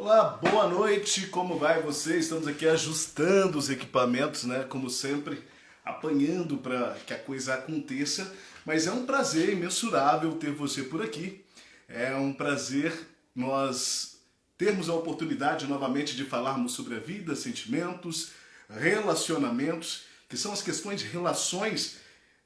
Olá, boa noite, como vai você? Estamos aqui ajustando os equipamentos, né? Como sempre, apanhando para que a coisa aconteça, mas é um prazer imensurável ter você por aqui. É um prazer nós termos a oportunidade novamente de falarmos sobre a vida, sentimentos, relacionamentos, que são as questões de relações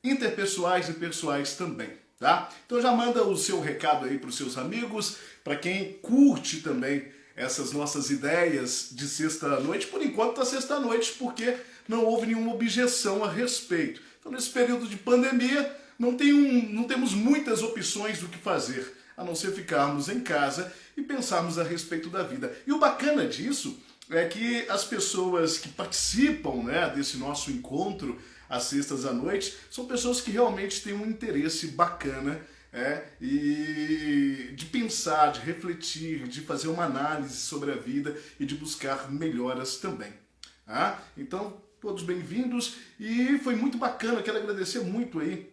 interpessoais e pessoais também, tá? Então já manda o seu recado aí para os seus amigos, para quem curte também essas nossas ideias de sexta-noite. Por enquanto tá sexta-noite porque não houve nenhuma objeção a respeito. Então nesse período de pandemia não temos muitas opções do que fazer, a não ser ficarmos em casa e pensarmos a respeito da vida. E o bacana disso é que as pessoas que participam, né, desse nosso encontro às sextas à noite são pessoas que realmente têm um interesse bacana e de pensar, de refletir, de fazer uma análise sobre a vida e de buscar melhoras também. Então, todos bem-vindos e foi muito bacana, quero agradecer muito aí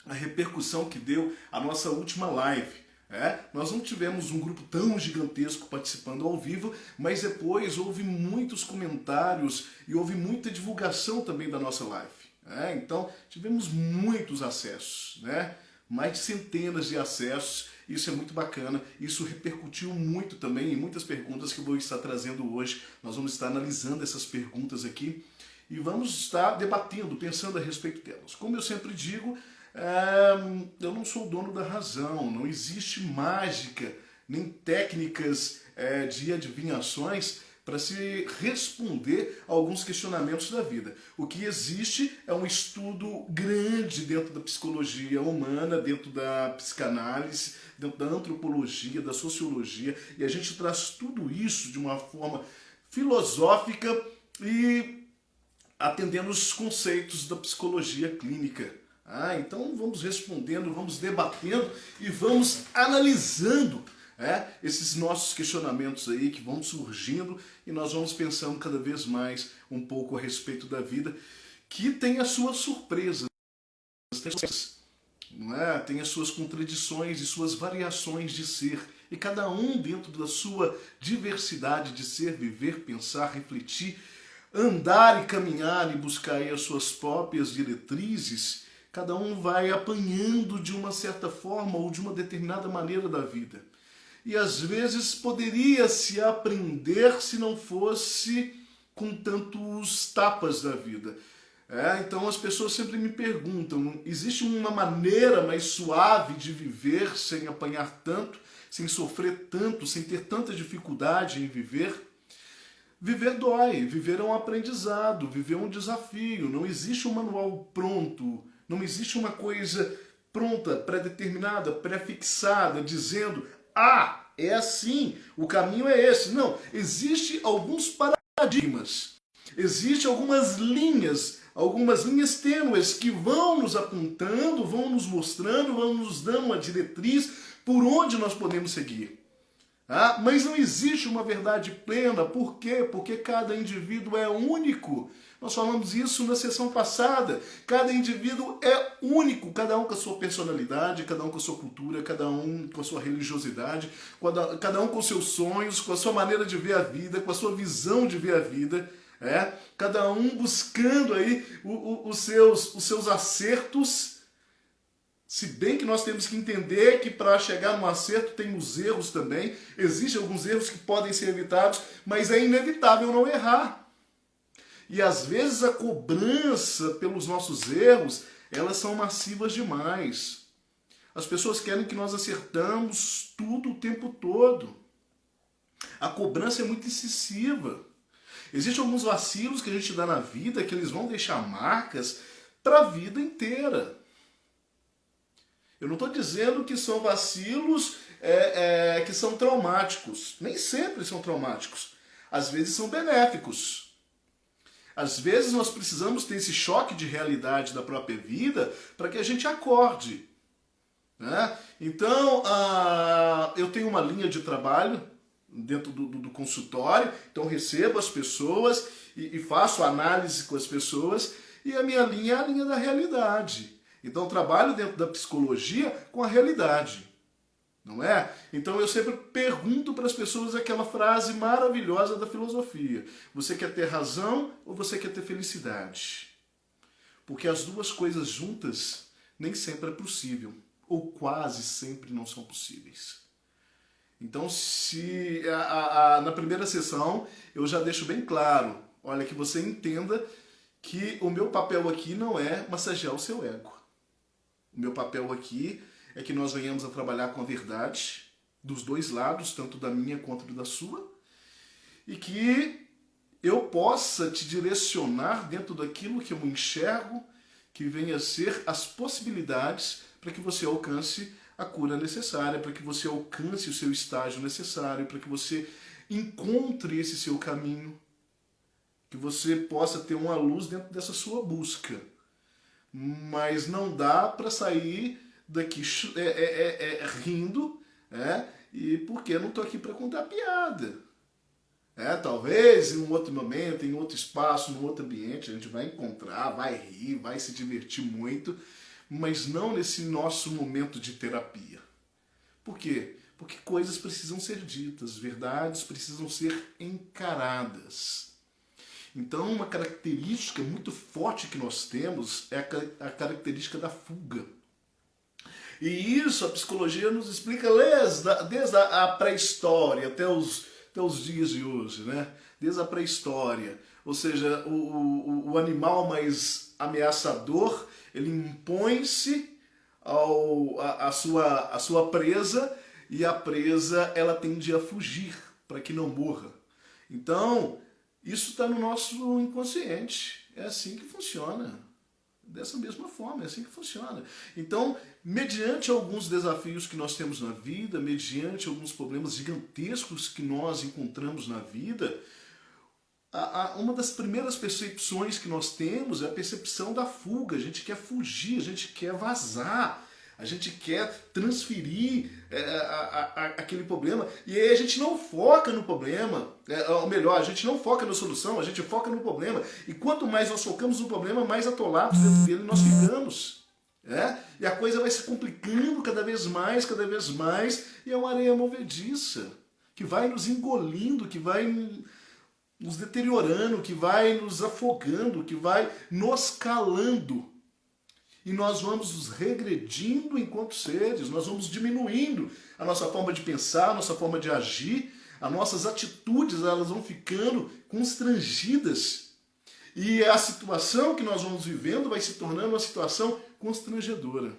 a repercussão que deu a nossa última live. Nós não tivemos um grupo tão gigantesco participando ao vivo, mas depois houve muitos comentários e houve muita divulgação também da nossa live. Então tivemos muitos acessos, mais de centenas de acessos, isso é muito bacana, isso repercutiu muito também em muitas perguntas que eu vou estar trazendo hoje. Nós vamos estar analisando essas perguntas aqui e vamos estar debatendo, pensando a respeito delas. Como eu sempre digo, eu não sou o dono da razão, não existe mágica, nem técnicas de adivinhações para se responder a alguns questionamentos da vida. O que existe é um estudo grande dentro da psicologia humana, dentro da psicanálise, dentro da antropologia, da sociologia, e a gente traz tudo isso de uma forma filosófica e atendendo os conceitos da psicologia clínica. Então vamos respondendo, vamos debatendo e vamos analisando esses nossos questionamentos aí que vão surgindo e nós vamos pensando cada vez mais um pouco a respeito da vida, que tem as suas surpresas, tem as suas contradições e suas variações de ser, e cada um dentro da sua diversidade de ser, viver, pensar, refletir, andar e caminhar e buscar aí as suas próprias diretrizes. Cada um vai apanhando de uma certa forma ou de uma determinada maneira da vida. E às vezes poderia se aprender se não fosse com tantos tapas da vida. Então as pessoas sempre me perguntam, existe uma maneira mais suave de viver sem apanhar tanto, sem sofrer tanto, sem ter tanta dificuldade em viver? Viver dói, viver é um aprendizado, viver é um desafio, não existe um manual pronto, não existe uma coisa pronta, pré-determinada, pré-fixada, dizendo é assim, o caminho é esse. Não, existem alguns paradigmas, existem algumas linhas tênues que vão nos apontando, vão nos mostrando, vão nos dando uma diretriz por onde nós podemos seguir. Mas não existe uma verdade plena. Por quê? Porque cada indivíduo é único. Nós falamos isso na sessão passada. Cada indivíduo é único, cada um com a sua personalidade, cada um com a sua cultura, cada um com a sua religiosidade, cada um com os seus sonhos, com a sua maneira de ver a vida, com a sua visão de ver a vida. Cada um buscando aí os seus acertos. Se bem que nós temos que entender que para chegar no acerto tem os erros também. Existem alguns erros que podem ser evitados, mas é inevitável não errar. E às vezes a cobrança pelos nossos erros, elas são massivas demais. As pessoas querem que nós acertamos tudo o tempo todo. A cobrança é muito excessiva. Existem alguns vacilos que a gente dá na vida que eles vão deixar marcas para a vida inteira. Eu não estou dizendo que são vacilos que são traumáticos. Nem sempre são traumáticos. Às vezes são benéficos. Às vezes nós precisamos ter esse choque de realidade da própria vida para que a gente acorde. Então, eu tenho uma linha de trabalho dentro do consultório, então recebo as pessoas e faço análise com as pessoas, e a minha linha é a linha da realidade. Então trabalho dentro da psicologia com a realidade. não é? Então eu sempre pergunto para as pessoas aquela frase maravilhosa da filosofia: você quer ter razão ou você quer ter felicidade? Porque as duas coisas juntas nem sempre é possível, ou quase sempre não são possíveis. Então, se na primeira sessão eu já deixo bem claro, olha, que você entenda que o meu papel aqui não é massagear o seu ego. O meu papel aqui é que nós venhamos a trabalhar com a verdade dos dois lados, tanto da minha quanto da sua, e que eu possa te direcionar dentro daquilo que eu enxergo, que venha a ser as possibilidades para que você alcance a cura necessária, para que você alcance o seu estágio necessário, para que você encontre esse seu caminho, que você possa ter uma luz dentro dessa sua busca. Mas não dá para sair daqui rindo, e porque eu não estou aqui para contar piada. Talvez em um outro momento, em outro espaço, num outro ambiente, a gente vai encontrar, vai rir, vai se divertir muito, mas não nesse nosso momento de terapia. Por quê? Porque coisas precisam ser ditas, verdades precisam ser encaradas. Então, uma característica muito forte que nós temos é a característica da fuga. E isso a psicologia nos explica desde a pré-história até os dias de hoje, né? Desde a pré-história. Ou seja, o animal mais ameaçador, ele impõe-se a sua presa, e a presa ela tende a fugir para que não morra. Então, isso está no nosso inconsciente. É assim que funciona. Dessa mesma forma, é assim que funciona. Então, mediante alguns desafios que nós temos na vida, mediante alguns problemas gigantescos que nós encontramos na vida, uma das primeiras percepções que nós temos é a percepção da fuga. A gente quer fugir, a gente quer vazar, a gente quer transferir aquele problema. E aí a gente não foca no problema, ou melhor, a gente não foca na solução, a gente foca no problema. E quanto mais nós focamos no problema, mais atolados dentro dele nós ficamos. E a coisa vai se complicando cada vez mais, e é uma areia movediça, que vai nos engolindo, que vai nos deteriorando, que vai nos afogando, que vai nos calando. E nós vamos nos regredindo enquanto seres, nós vamos diminuindo a nossa forma de pensar, a nossa forma de agir, as nossas atitudes elas vão ficando constrangidas. E a situação que nós vamos vivendo vai se tornando uma situação constrangedora.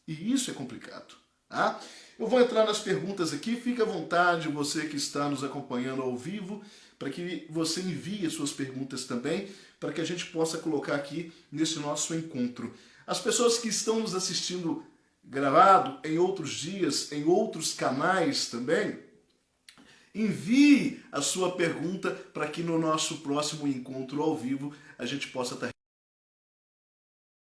E isso é complicado. Tá? Eu vou entrar nas perguntas aqui, fique à vontade, você que está nos acompanhando ao vivo, para que você envie as suas perguntas também, para que a gente possa colocar aqui nesse nosso encontro. As pessoas que estão nos assistindo gravado em outros dias, em outros canais também, envie a sua pergunta para que no nosso próximo encontro ao vivo a gente possa estar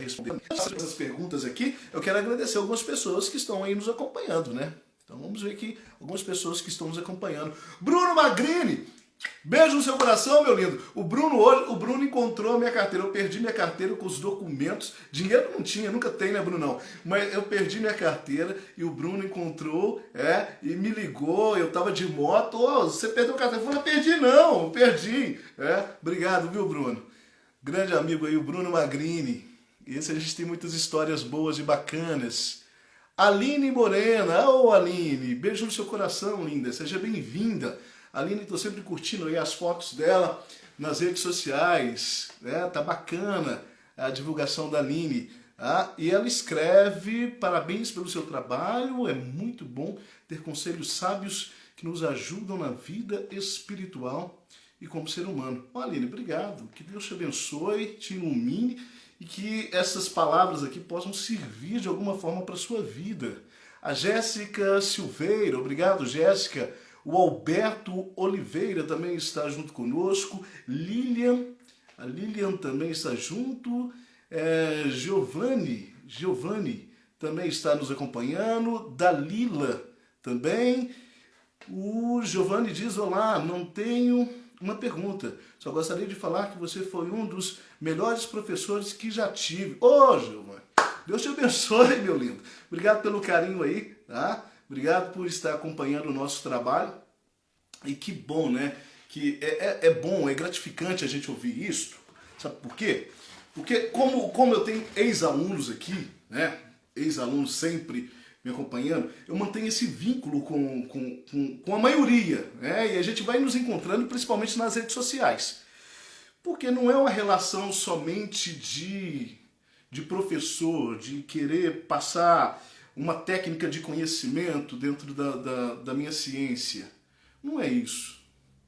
respondendo essas perguntas aqui. Eu quero agradecer algumas pessoas que estão aí nos acompanhando, né? Então vamos ver aqui algumas pessoas que estão nos acompanhando. Bruno Magrini! Beijo no seu coração, meu lindo. O Bruno encontrou a minha carteira. Eu perdi minha carteira com os documentos. Dinheiro não tinha, nunca tem, né, Bruno? Não. Mas eu perdi minha carteira e o Bruno encontrou, e me ligou. Eu tava de moto. Você perdeu a carteira? Eu falei, perdi não, perdi. Obrigado, viu, Bruno? Grande amigo aí, o Bruno Magrini. Esse a gente tem muitas histórias boas e bacanas. Aline Morena. Aline, beijo no seu coração, linda. Seja bem-vinda. A Aline, estou sempre curtindo aí as fotos dela nas redes sociais, tá bacana a divulgação da Aline. E ela escreve, parabéns pelo seu trabalho, é muito bom ter conselhos sábios que nos ajudam na vida espiritual e como ser humano. Aline, obrigado, que Deus te abençoe, te ilumine e que essas palavras aqui possam servir de alguma forma para a sua vida. A Jéssica Silveira, obrigado, Jéssica. O Alberto Oliveira também está junto conosco. A Lilian também está junto. Giovanni também está nos acompanhando. Dalila também. O Giovanni diz, olá, não tenho uma pergunta. Só gostaria de falar que você foi um dos melhores professores que já tive. Giovanni, Deus te abençoe, meu lindo. Obrigado pelo carinho aí, tá? Obrigado por estar acompanhando o nosso trabalho. E que bom, né? Que é bom, é gratificante a gente ouvir isso. Sabe por quê? Porque como eu tenho ex-alunos aqui, né? Ex-alunos sempre me acompanhando, eu mantenho esse vínculo com a maioria, né? E a gente vai nos encontrando principalmente nas redes sociais. Porque não é uma relação somente de professor, de querer passar uma técnica de conhecimento dentro da minha ciência. Não é isso.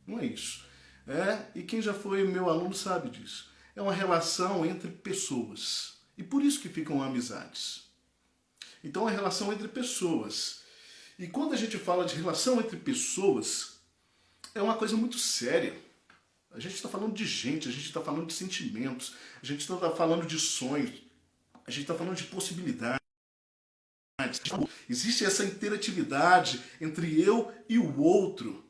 Não é isso. E quem já foi meu aluno sabe disso. É uma relação entre pessoas. E por isso que ficam amizades. Então é relação entre pessoas. E quando a gente fala de relação entre pessoas, é uma coisa muito séria. A gente está falando de gente, a gente está falando de sentimentos, a gente está falando de sonhos, a gente está falando de possibilidades. Existe essa interatividade entre eu e o outro.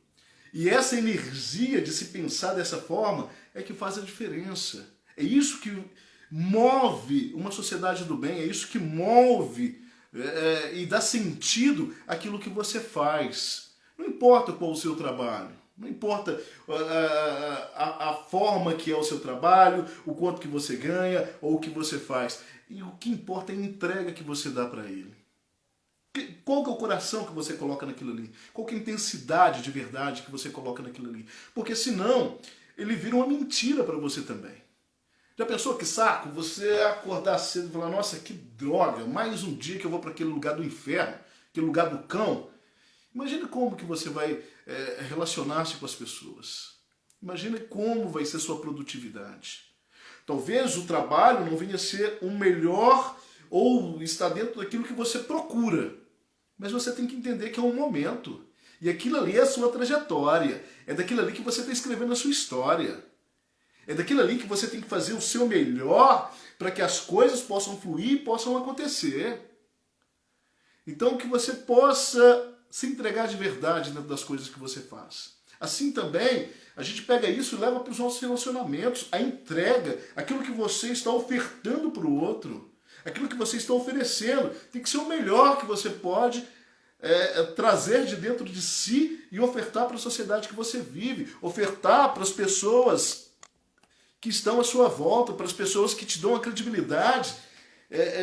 E essa energia de se pensar dessa forma é que faz a diferença. É isso que move uma sociedade do bem, é isso que move e dá sentido àquilo que você faz. Não importa qual o seu trabalho, não importa a forma que é o seu trabalho, o quanto que você ganha ou o que você faz. E o que importa é a entrega que você dá para ele. Qual que é o coração que você coloca naquilo ali? Qual que é a intensidade de verdade que você coloca naquilo ali? Porque senão, ele vira uma mentira para você também. Já pensou que saco? Você acordar cedo e falar, nossa, que droga, mais um dia que eu vou para aquele lugar do inferno, aquele lugar do cão. Imagine como que você vai relacionar-se com as pessoas. Imagine como vai ser sua produtividade. Talvez o trabalho não venha a ser o melhor ou está dentro daquilo que você procura. Mas você tem que entender que é um momento. E aquilo ali é a sua trajetória. É daquilo ali que você está escrevendo a sua história. É daquilo ali que você tem que fazer o seu melhor para que as coisas possam fluir e possam acontecer. Então que você possa se entregar de verdade dentro das coisas que você faz. Assim também, a gente pega isso e leva para os nossos relacionamentos. A entrega, aquilo que você está ofertando para o outro. Aquilo que você está oferecendo tem que ser o melhor que você pode trazer de dentro de si e ofertar para a sociedade que você vive, ofertar para as pessoas que estão à sua volta, para as pessoas que te dão a credibilidade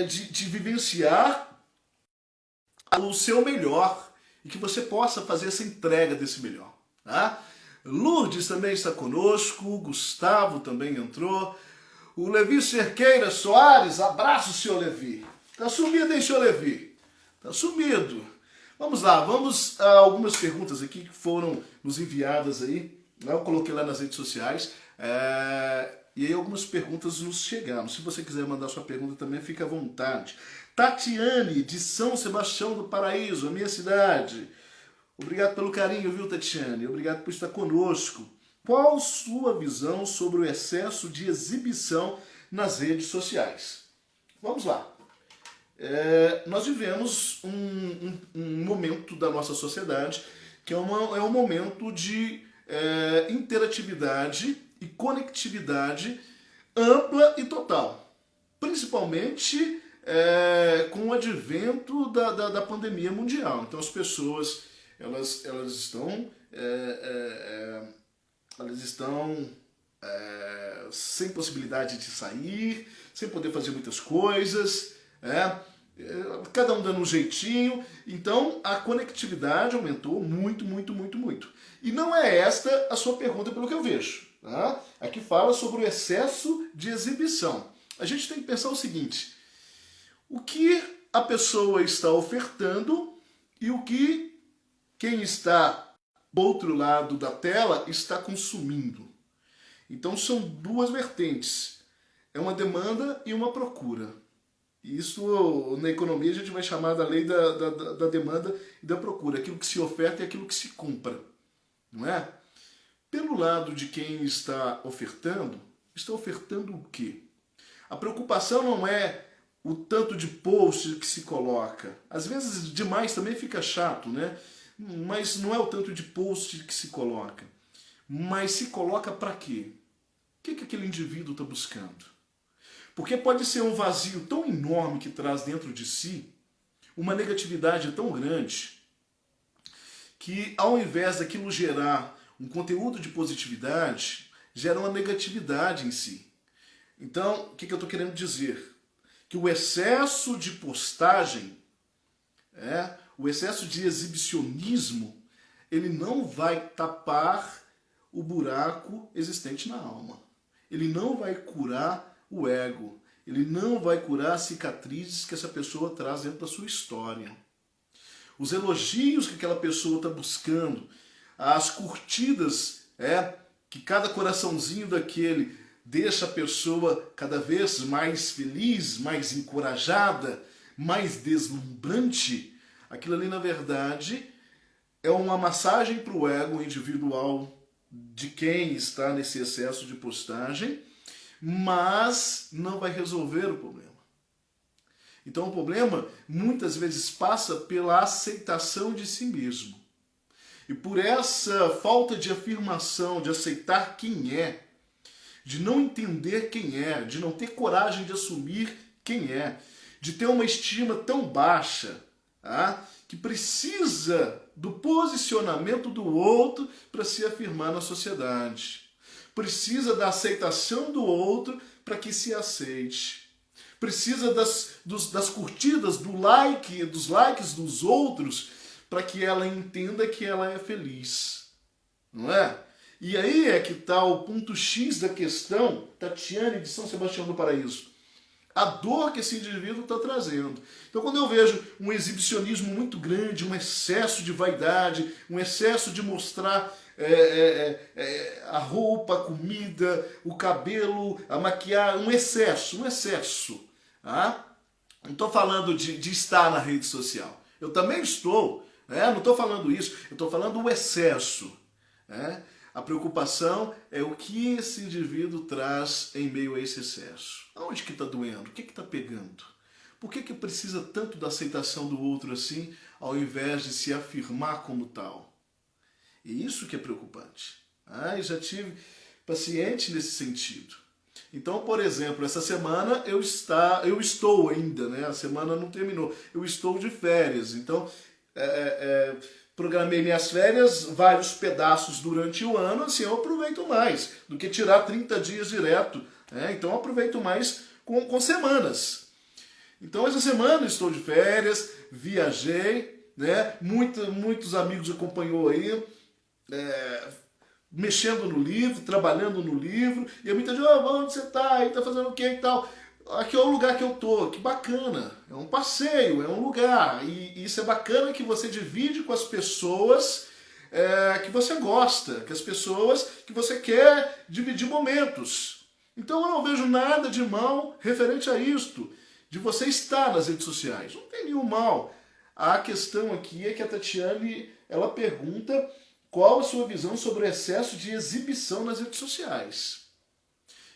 de vivenciar o seu melhor e que você possa fazer essa entrega desse melhor. Tá? Lourdes também está conosco, o Gustavo também entrou. O Levi Cerqueira Soares, abraço, senhor Levi. Tá sumido, hein, senhor Levi? Tá sumido. Vamos lá, vamos a algumas perguntas aqui que foram nos enviadas aí. Eu coloquei lá nas redes sociais. E aí algumas perguntas nos chegaram. Se você quiser mandar sua pergunta também, fica à vontade. Tatiane, de São Sebastião do Paraíso, a minha cidade. Obrigado pelo carinho, viu, Tatiane? Obrigado por estar conosco. Qual sua visão sobre o excesso de exibição nas redes sociais? Vamos lá. Nós vivemos um momento da nossa sociedade que é um momento de interatividade e conectividade ampla e total. Principalmente com o advento da pandemia mundial. Então as pessoas elas estão sem possibilidade de sair, sem poder fazer muitas coisas, cada um dando um jeitinho. Então a conectividade aumentou muito, muito, muito, muito. E não é esta a sua pergunta pelo que eu vejo. Tá? Aqui fala sobre o excesso de exibição. A gente tem que pensar o seguinte: o que a pessoa está ofertando e o que quem está do outro lado da tela está consumindo. Então são duas vertentes. É uma demanda e uma procura. Isso na economia a gente vai chamar da lei da demanda e da procura. Aquilo que se oferta e aquilo que se compra. Não é? Pelo lado de quem está ofertando o quê? A preocupação não é o tanto de post que se coloca. Às vezes demais também fica chato, né? Mas não é o tanto de post que se coloca. Mas se coloca para quê? O que aquele indivíduo está buscando? Porque pode ser um vazio tão enorme que traz dentro de si, uma negatividade tão grande, que ao invés daquilo gerar um conteúdo de positividade, gera uma negatividade em si. Então, o que eu estou querendo dizer? Que o excesso de postagem, o excesso de exibicionismo, ele não vai tapar o buraco existente na alma. Ele não vai curar o ego. Ele não vai curar as cicatrizes que essa pessoa traz dentro da sua história. Os elogios que aquela pessoa está buscando, as curtidas, que cada coraçãozinho daquele deixa a pessoa cada vez mais feliz, mais encorajada, mais deslumbrante, aquilo ali, na verdade, é uma massagem para o ego individual de quem está nesse excesso de postagem, mas não vai resolver o problema. Então o problema muitas vezes passa pela aceitação de si mesmo. E por essa falta de afirmação, de aceitar quem é, de não entender quem é, de não ter coragem de assumir quem é, de ter uma estima tão baixa, que precisa do posicionamento do outro para se afirmar na sociedade. Precisa da aceitação do outro para que se aceite. Precisa das curtidas, dos likes dos outros para que ela entenda que ela é feliz. Não é? E aí é que está o ponto X da questão, Tatiane de São Sebastião do Paraíso. A dor que esse indivíduo está trazendo. Então, quando eu vejo um exibicionismo muito grande, um excesso de vaidade, um excesso de mostrar a roupa, a comida, o cabelo, a maquiagem, um excesso. Não estou falando de estar na rede social. Eu também estou, não estou falando isso, eu estou falando o excesso. A preocupação é o que esse indivíduo traz em meio a esse excesso. Aonde que está doendo? O que está pegando? Por que precisa tanto da aceitação do outro assim, ao invés de se afirmar como tal? E isso que é preocupante. Eu já tive paciente nesse sentido. Então, por exemplo, essa semana eu estou ainda, a semana não terminou, eu estou de férias. Então, programei minhas férias, vários pedaços durante o ano, assim eu aproveito mais do que tirar 30 dias direto. Então eu aproveito mais com semanas. Então essa semana estou de férias, viajei, muitos amigos acompanhou aí, mexendo no livro, trabalhando no livro, e eu me entendi, onde você está? Aí está fazendo o que e tal? Aqui é o lugar que eu tô, que bacana, é um passeio, é um lugar, e isso é bacana que você divide com as pessoas que você gosta, com as pessoas que você quer dividir momentos. Então eu não vejo nada de mal referente a isto, de você estar nas redes sociais, não tem nenhum mal. A questão aqui é que a Tatiane, ela pergunta qual a sua visão sobre o excesso de exibição nas redes sociais.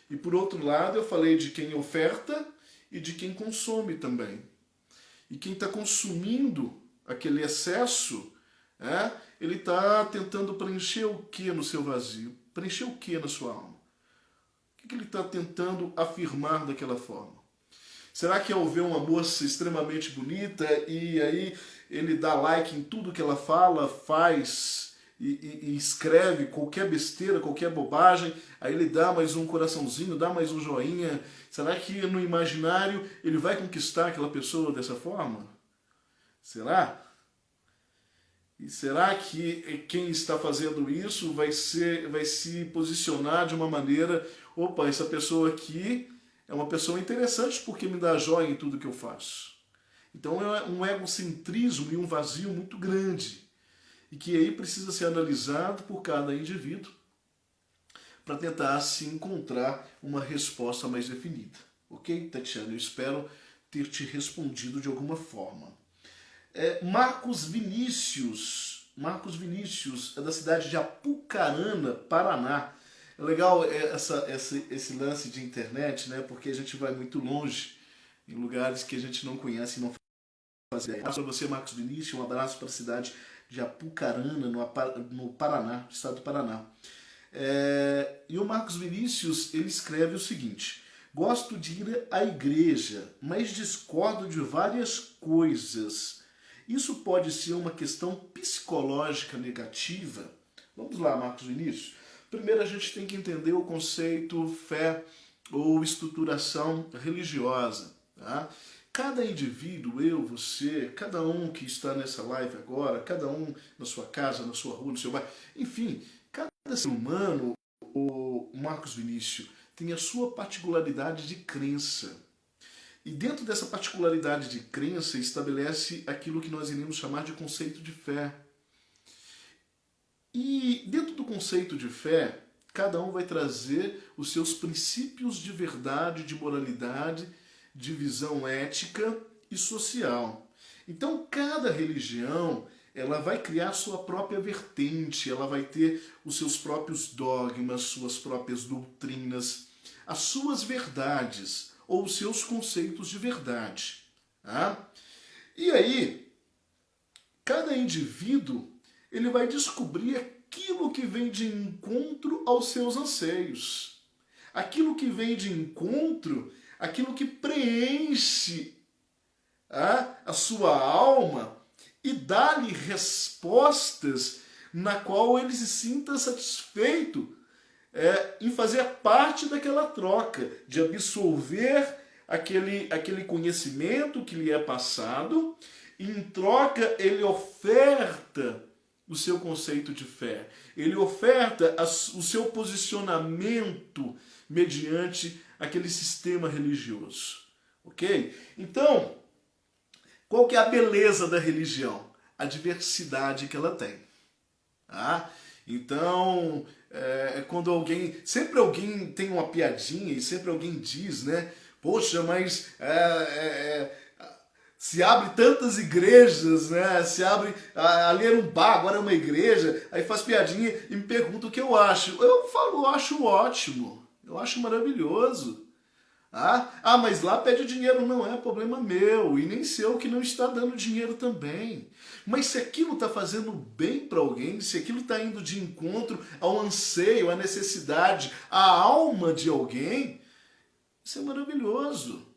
E por outro lado, eu falei de quem oferta e de quem consome também. E quem está consumindo aquele excesso, ele está tentando preencher o que no seu vazio? Preencher o que na sua alma? O que ele está tentando afirmar daquela forma? Será que ao ver uma moça extremamente bonita e aí ele dá like em tudo que ela fala, faz e escreve qualquer besteira, qualquer bobagem, aí ele dá mais um coraçãozinho, dá mais um joinha? Será que no imaginário ele vai conquistar aquela pessoa dessa forma? Será? E será que quem está fazendo isso vai se posicionar de uma maneira, opa, essa pessoa aqui é uma pessoa interessante porque me dá joia em tudo que eu faço. Então é um egocentrismo e um vazio muito grande. E que aí precisa ser analisado por cada indivíduo para tentar se encontrar uma resposta mais definida. Ok, Tatiana? Eu espero ter te respondido de alguma forma. Marcos Vinícius é da cidade de Apucarana, Paraná. É legal esse lance de internet, porque a gente vai muito longe, em lugares que a gente não conhece e não faz ideia. Um abraço para você, Marcos Vinícius, um abraço para a cidade de Apucarana, no Paraná, estado do Paraná. E o Marcos Vinícius, ele escreve o seguinte: gosto de ir à igreja, mas discordo de várias coisas isso pode ser uma questão psicológica negativa? Vamos lá, Marcos Vinícius. Primeiro a gente tem que entender o conceito fé ou estruturação religiosa. Tá? Cada indivíduo, eu, você, cada um que está nessa live agora, cada um na sua casa, na sua rua, no seu bairro, enfim, cada ser humano, o Marcos Vinícius, tem a sua particularidade de crença. E dentro dessa particularidade de crença estabelece aquilo que nós iremos chamar de conceito de fé. E dentro do conceito de fé, cada um vai trazer os seus princípios de verdade, de moralidade, de visão ética e social. Então, cada religião, ela vai criar sua própria vertente, ela vai ter os seus próprios dogmas, suas próprias doutrinas, as suas verdades ou os seus conceitos de verdade. Tá? E aí, cada indivíduo ele vai descobrir aquilo que vem de encontro aos seus anseios. Aquilo que vem de encontro, aquilo que preenche a sua alma e dá-lhe respostas na qual ele se sinta satisfeito em fazer parte daquela troca, de absorver aquele conhecimento que lhe é passado, e em troca ele oferta o seu conceito de fé. Ele oferta o seu posicionamento mediante aquele sistema religioso. Ok? Então, qual que é a beleza da religião? A diversidade que ela tem. Tá? Então, quando sempre alguém tem uma piadinha e sempre alguém diz, né? Poxa, mas se abre tantas igrejas, né? Se abre, ali era um bar, agora é uma igreja, aí faz piadinha e me pergunta o que eu acho. Eu falo, eu acho ótimo, eu acho maravilhoso. Mas lá pede dinheiro, não é problema meu, e nem seu que não está dando dinheiro também. Mas se aquilo está fazendo bem para alguém, se aquilo está indo de encontro ao anseio, à necessidade, à alma de alguém, isso é maravilhoso.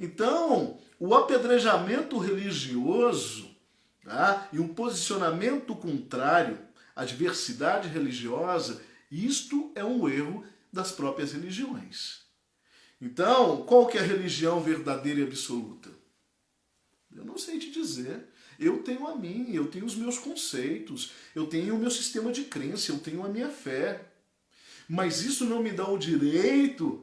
Então, o apedrejamento religioso, tá? E um posicionamento contrário à diversidade religiosa, isto é um erro das próprias religiões. Então, qual que é a religião verdadeira e absoluta? Eu não sei te dizer. Eu tenho a minha, eu tenho os meus conceitos, eu tenho o meu sistema de crença, eu tenho a minha fé. Mas isso não me dá o direito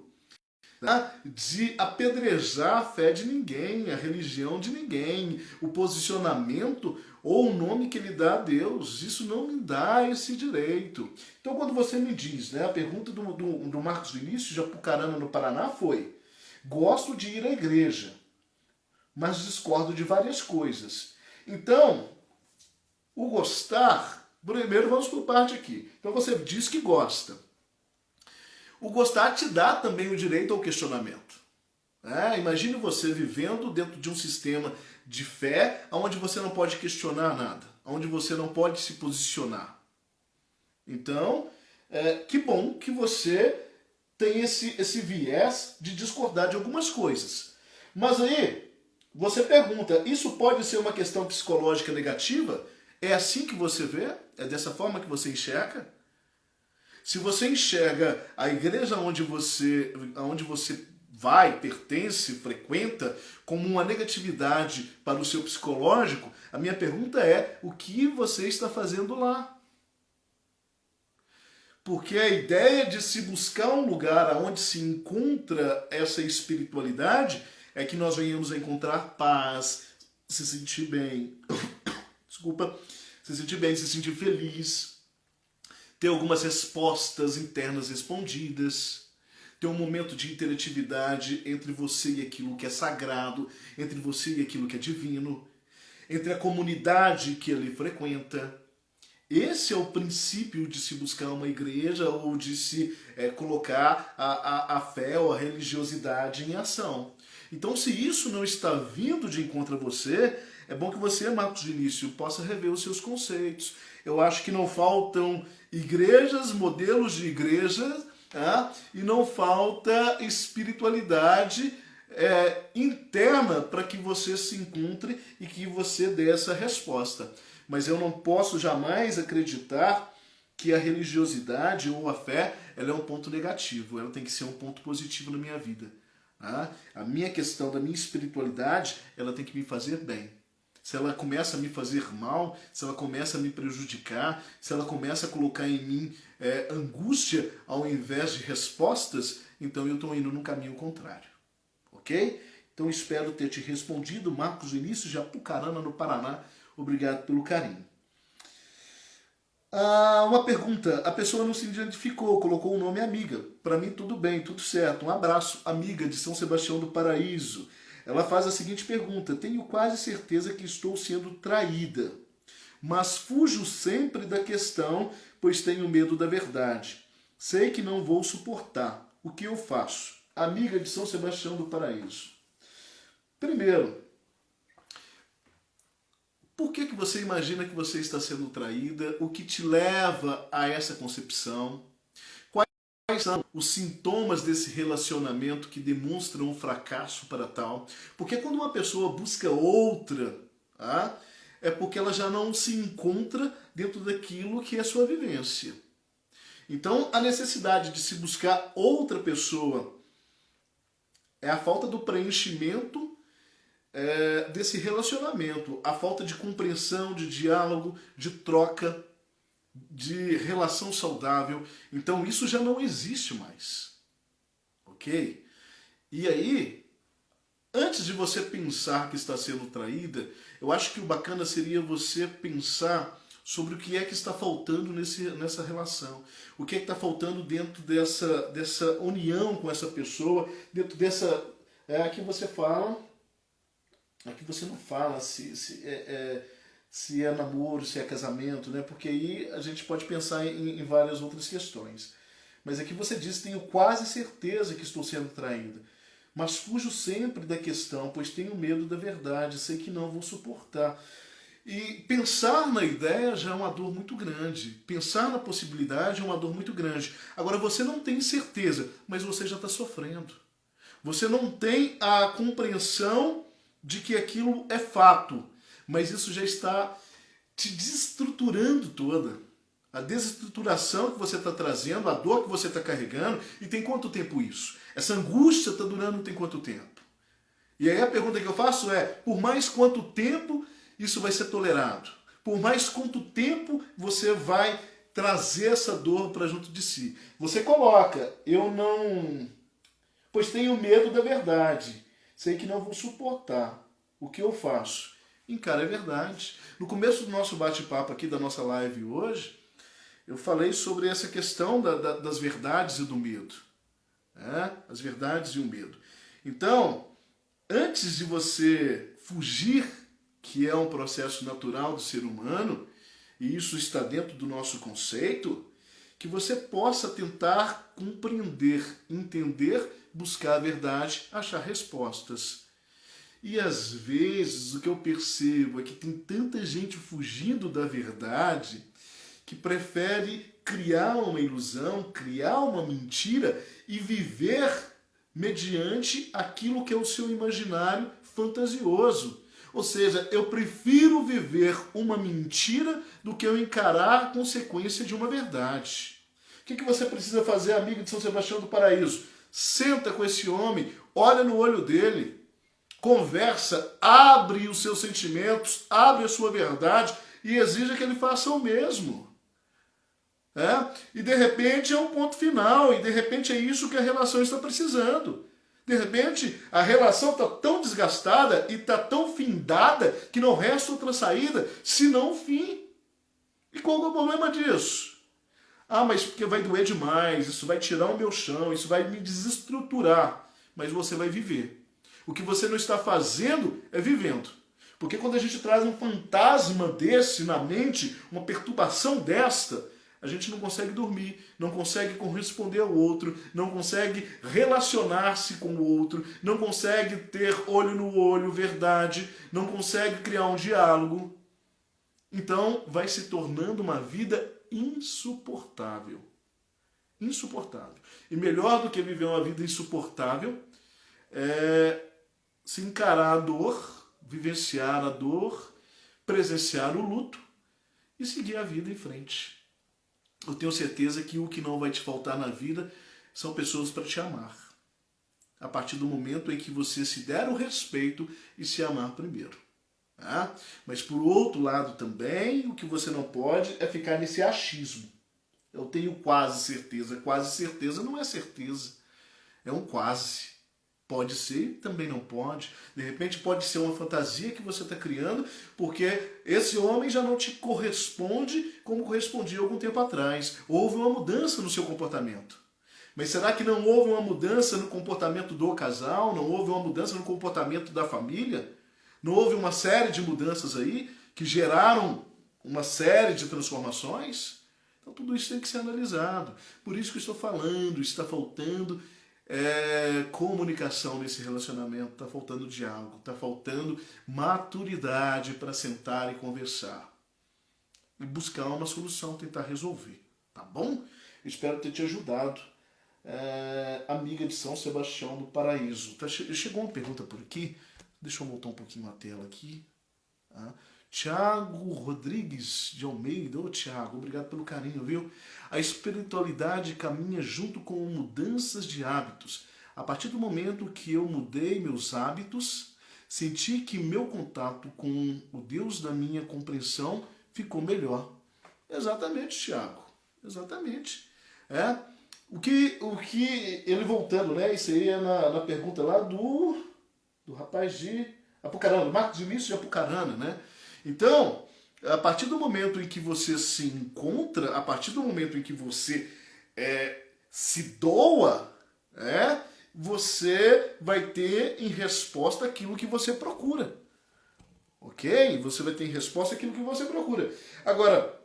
de apedrejar a fé de ninguém, a religião de ninguém, o posicionamento ou o nome que ele dá a Deus. Isso não me dá esse direito. Então, quando você me diz, né, a pergunta do Marcos Vinícius de Apucarana, no Paraná, foi: gosto de ir à igreja, mas discordo de várias coisas. Então, o gostar, primeiro vamos por parte aqui. Então, você diz que gosta. O gostar te dá também o direito ao questionamento. Imagine você vivendo dentro de um sistema de fé onde você não pode questionar nada, onde você não pode se posicionar. Então, que bom que você tem esse viés de discordar de algumas coisas. Mas aí, você pergunta, isso pode ser uma questão psicológica negativa? É assim que você vê? É dessa forma que você enxerga? Se você enxerga a igreja onde você vai, pertence, frequenta, como uma negatividade para o seu psicológico, a minha pergunta é: o que você está fazendo lá? Porque a ideia de se buscar um lugar onde se encontra essa espiritualidade é que nós venhamos a encontrar paz, se sentir bem, desculpa, se sentir bem, se sentir feliz, ter algumas respostas internas respondidas, ter um momento de interatividade entre você e aquilo que é sagrado, entre você e aquilo que é divino, entre a comunidade que ele frequenta. Esse é o princípio de se buscar uma igreja ou de se colocar a fé ou a religiosidade em ação. Então, se isso não está vindo de encontro a você, é bom que você, Marcos Vinícius, possa rever os seus conceitos. Eu acho que não faltam igrejas, modelos de igrejas, e não falta espiritualidade interna para que você se encontre e que você dê essa resposta. Mas eu não posso jamais acreditar que a religiosidade ou a fé ela é um ponto negativo, ela tem que ser um ponto positivo na minha vida. Tá? A minha questão da minha espiritualidade, ela tem que me fazer bem. Se ela começa a me fazer mal, se ela começa a me prejudicar, se ela começa a colocar em mim angústia ao invés de respostas, então eu estou indo num caminho contrário. Ok? Então espero ter te respondido. Marcos Vinícius de Apucarana, no Paraná. Obrigado pelo carinho. Uma pergunta. A pessoa não se identificou, colocou o nome amiga. Para mim tudo bem, tudo certo. Um abraço, amiga de São Sebastião do Paraíso. Ela faz a seguinte pergunta. Tenho quase certeza que estou sendo traída, mas fujo sempre da questão, pois tenho medo da verdade. Sei que não vou suportar. O que eu faço? Amiga de São Sebastião do Paraíso. Primeiro, por que você imagina que você está sendo traída? O que te leva a essa concepção? Quais são os sintomas desse relacionamento que demonstram um fracasso para tal? Porque quando uma pessoa busca outra, é porque ela já não se encontra dentro daquilo que é sua vivência. Então, a necessidade de se buscar outra pessoa é a falta do preenchimento desse relacionamento, a falta de compreensão, de diálogo, de troca, de relação saudável. Então isso já não existe mais. Ok? E aí, antes de você pensar que está sendo traída, eu acho que o bacana seria você pensar sobre o que é que está faltando nessa relação. O que é que está faltando dentro dessa união com essa pessoa, dentro dessa... Aqui você fala... Aqui você não fala se é namoro, se é casamento, né? Porque aí a gente pode pensar em várias outras questões. Mas aqui você diz, tenho quase certeza que estou sendo traída, mas fujo sempre da questão, pois tenho medo da verdade, sei que não vou suportar. E pensar na ideia já é uma dor muito grande. Pensar na possibilidade é uma dor muito grande. Agora você não tem certeza, mas você já está sofrendo. Você não tem a compreensão de que aquilo é fato, mas isso já está te desestruturando toda. A desestruturação que você está trazendo, a dor que você está carregando, e tem quanto tempo isso? Essa angústia está durando tem quanto tempo? E aí a pergunta que eu faço é, por mais quanto tempo isso vai ser tolerado? Por mais quanto tempo você vai trazer essa dor para junto de si? Você coloca, eu não... pois tenho medo da verdade. Sei que não vou suportar. O que eu faço? Encara a verdade. No começo do nosso bate-papo aqui, da nossa live hoje, eu falei sobre essa questão das verdades e do medo. As verdades e o medo. Então, antes de você fugir, que é um processo natural do ser humano, e isso está dentro do nosso conceito, que você possa tentar compreender, entender, buscar a verdade, achar respostas. E às vezes o que eu percebo é que tem tanta gente fugindo da verdade que prefere criar uma ilusão, criar uma mentira e viver mediante aquilo que é o seu imaginário fantasioso. Ou seja, eu prefiro viver uma mentira do que eu encarar a consequência de uma verdade. O que você precisa fazer, amigo de São Sebastião do Paraíso? Senta com esse homem, olha no olho dele, conversa, abre os seus sentimentos, abre a sua verdade e exija que ele faça o mesmo. E de repente é um ponto final, e de repente é isso que a relação está precisando. De repente a relação está tão desgastada e está tão findada que não resta outra saída senão o fim. E qual é o problema disso? Mas porque vai doer demais, isso vai tirar o meu chão, isso vai me desestruturar. Mas você vai viver. O que você não está fazendo é vivendo. Porque quando a gente traz um fantasma desse na mente, uma perturbação desta, a gente não consegue dormir, não consegue corresponder ao outro, não consegue relacionar-se com o outro, não consegue ter olho no olho, verdade, não consegue criar um diálogo. Então vai se tornando uma vida insuportável. Insuportável. E melhor do que viver uma vida insuportável se encarar a dor, vivenciar a dor, presenciar o luto e seguir a vida em frente. Eu tenho certeza que o que não vai te faltar na vida são pessoas para te amar. A partir do momento em que você se der o respeito e se amar primeiro. Tá? Mas por outro lado também, o que você não pode é ficar nesse achismo. Eu tenho quase certeza. Quase certeza não é certeza. É um quase. Pode ser, também não pode. De repente pode ser uma fantasia que você está criando, porque esse homem já não te corresponde como correspondia algum tempo atrás. Houve uma mudança no seu comportamento. Mas será que não houve uma mudança no comportamento do casal? Não houve uma mudança no comportamento da família? Não houve uma série de mudanças aí que geraram uma série de transformações? Então tudo isso tem que ser analisado. Por isso que eu estou falando, está faltando comunicação nesse relacionamento, está faltando diálogo, está faltando maturidade para sentar e conversar. E buscar uma solução, tentar resolver. Tá bom? Espero ter te ajudado. Amiga de São Sebastião do Paraíso. Chegou uma pergunta por aqui. Deixa eu voltar um pouquinho a tela aqui. Tiago Rodrigues de Almeida. Ô Tiago, obrigado pelo carinho, viu? A espiritualidade caminha junto com mudanças de hábitos. A partir do momento que eu mudei meus hábitos, senti que meu contato com o Deus da minha compreensão ficou melhor. Exatamente, Tiago. Exatamente. O que ele voltando, né? Isso aí é na pergunta lá do rapaz de Apucarana, Marcos Vinícius de Apucarana, né? Então, a partir do momento em que você se encontra, a partir do momento em que você se doa, você vai ter em resposta aquilo que você procura. Ok? Você vai ter em resposta aquilo que você procura. Agora,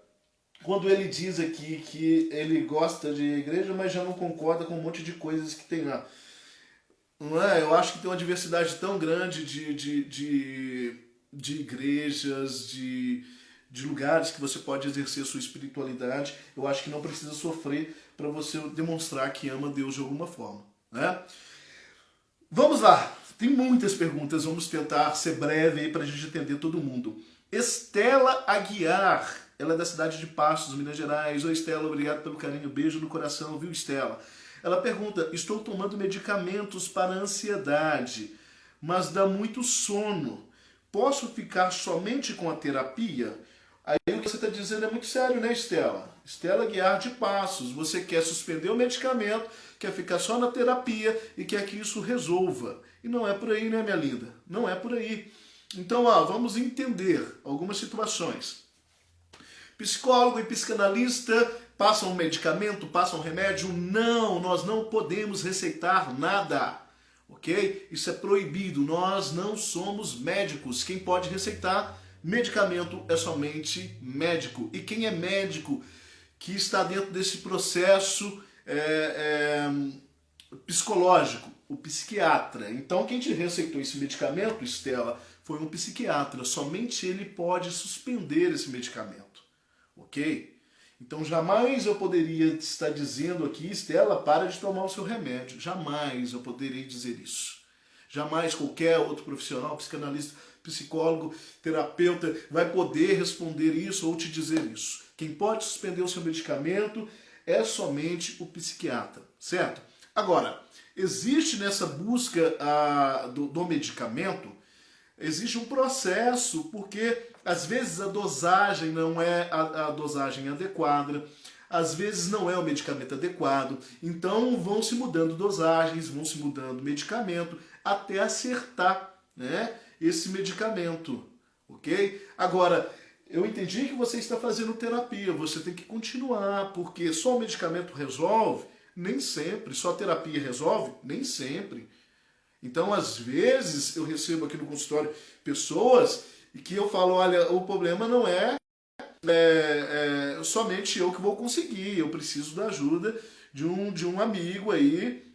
quando ele diz aqui que ele gosta de igreja, mas já não concorda com um monte de coisas que tem lá. Não é? Eu acho que tem uma diversidade tão grande de igrejas, de lugares que você pode exercer sua espiritualidade. Eu acho que não precisa sofrer para você demonstrar que ama Deus de alguma forma. Né? Vamos lá. Tem muitas perguntas. Vamos tentar ser breve aí para a gente atender todo mundo. Estela Aguiar. Ela é da cidade de Passos, Minas Gerais. Oi, Estela, obrigado pelo carinho. Beijo no coração, viu, Estela? Ela pergunta, estou tomando medicamentos para ansiedade, mas dá muito sono. Posso ficar somente com a terapia? Aí o que você está dizendo é muito sério, né, Estela? Estela Aguiar de Passos. Você quer suspender o medicamento, quer ficar só na terapia e quer que isso resolva. E não é por aí, né, minha linda? Não é por aí. Então, vamos entender algumas situações. Psicólogo e psicanalista passam medicamento, passam remédio? Não, nós não podemos receitar nada, ok? Isso é proibido, nós não somos médicos. Quem pode receitar medicamento é somente médico. E quem é médico que está dentro desse processo psicológico? O psiquiatra. Então quem te receitou esse medicamento, Estela, foi um psiquiatra. Somente ele pode suspender esse medicamento. Ok? Então jamais eu poderia estar dizendo aqui, Estela, para de tomar o seu remédio. Jamais eu poderia dizer isso. Jamais qualquer outro profissional, psicanalista, psicólogo, terapeuta, vai poder responder isso ou te dizer isso. Quem pode suspender o seu medicamento é somente o psiquiatra, certo? Agora, existe nessa busca do medicamento, existe um processo, porque às vezes a dosagem não é a dosagem adequada, às vezes não é o medicamento adequado, então vão se mudando dosagens, vão se mudando medicamento, até acertar, né, esse medicamento, ok? Agora, eu entendi que você está fazendo terapia, você tem que continuar, porque só o medicamento resolve? Nem sempre. Só a terapia resolve? Nem sempre. Então, às vezes, eu recebo aqui no consultório pessoas que eu falo, olha, o problema não é somente eu que vou conseguir, eu preciso da ajuda de um amigo aí,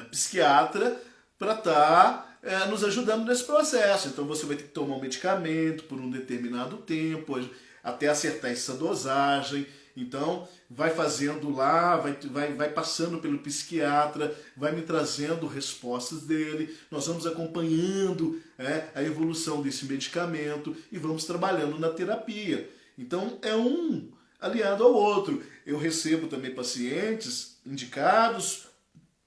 psiquiatra, para estar nos ajudando nesse processo. Então você vai ter que tomar um medicamento por um determinado tempo, até acertar essa dosagem. Então, vai fazendo lá, vai passando pelo psiquiatra, vai me trazendo respostas dele, nós vamos acompanhando a evolução desse medicamento e vamos trabalhando na terapia. Então, é um aliado ao outro. Eu recebo também pacientes indicados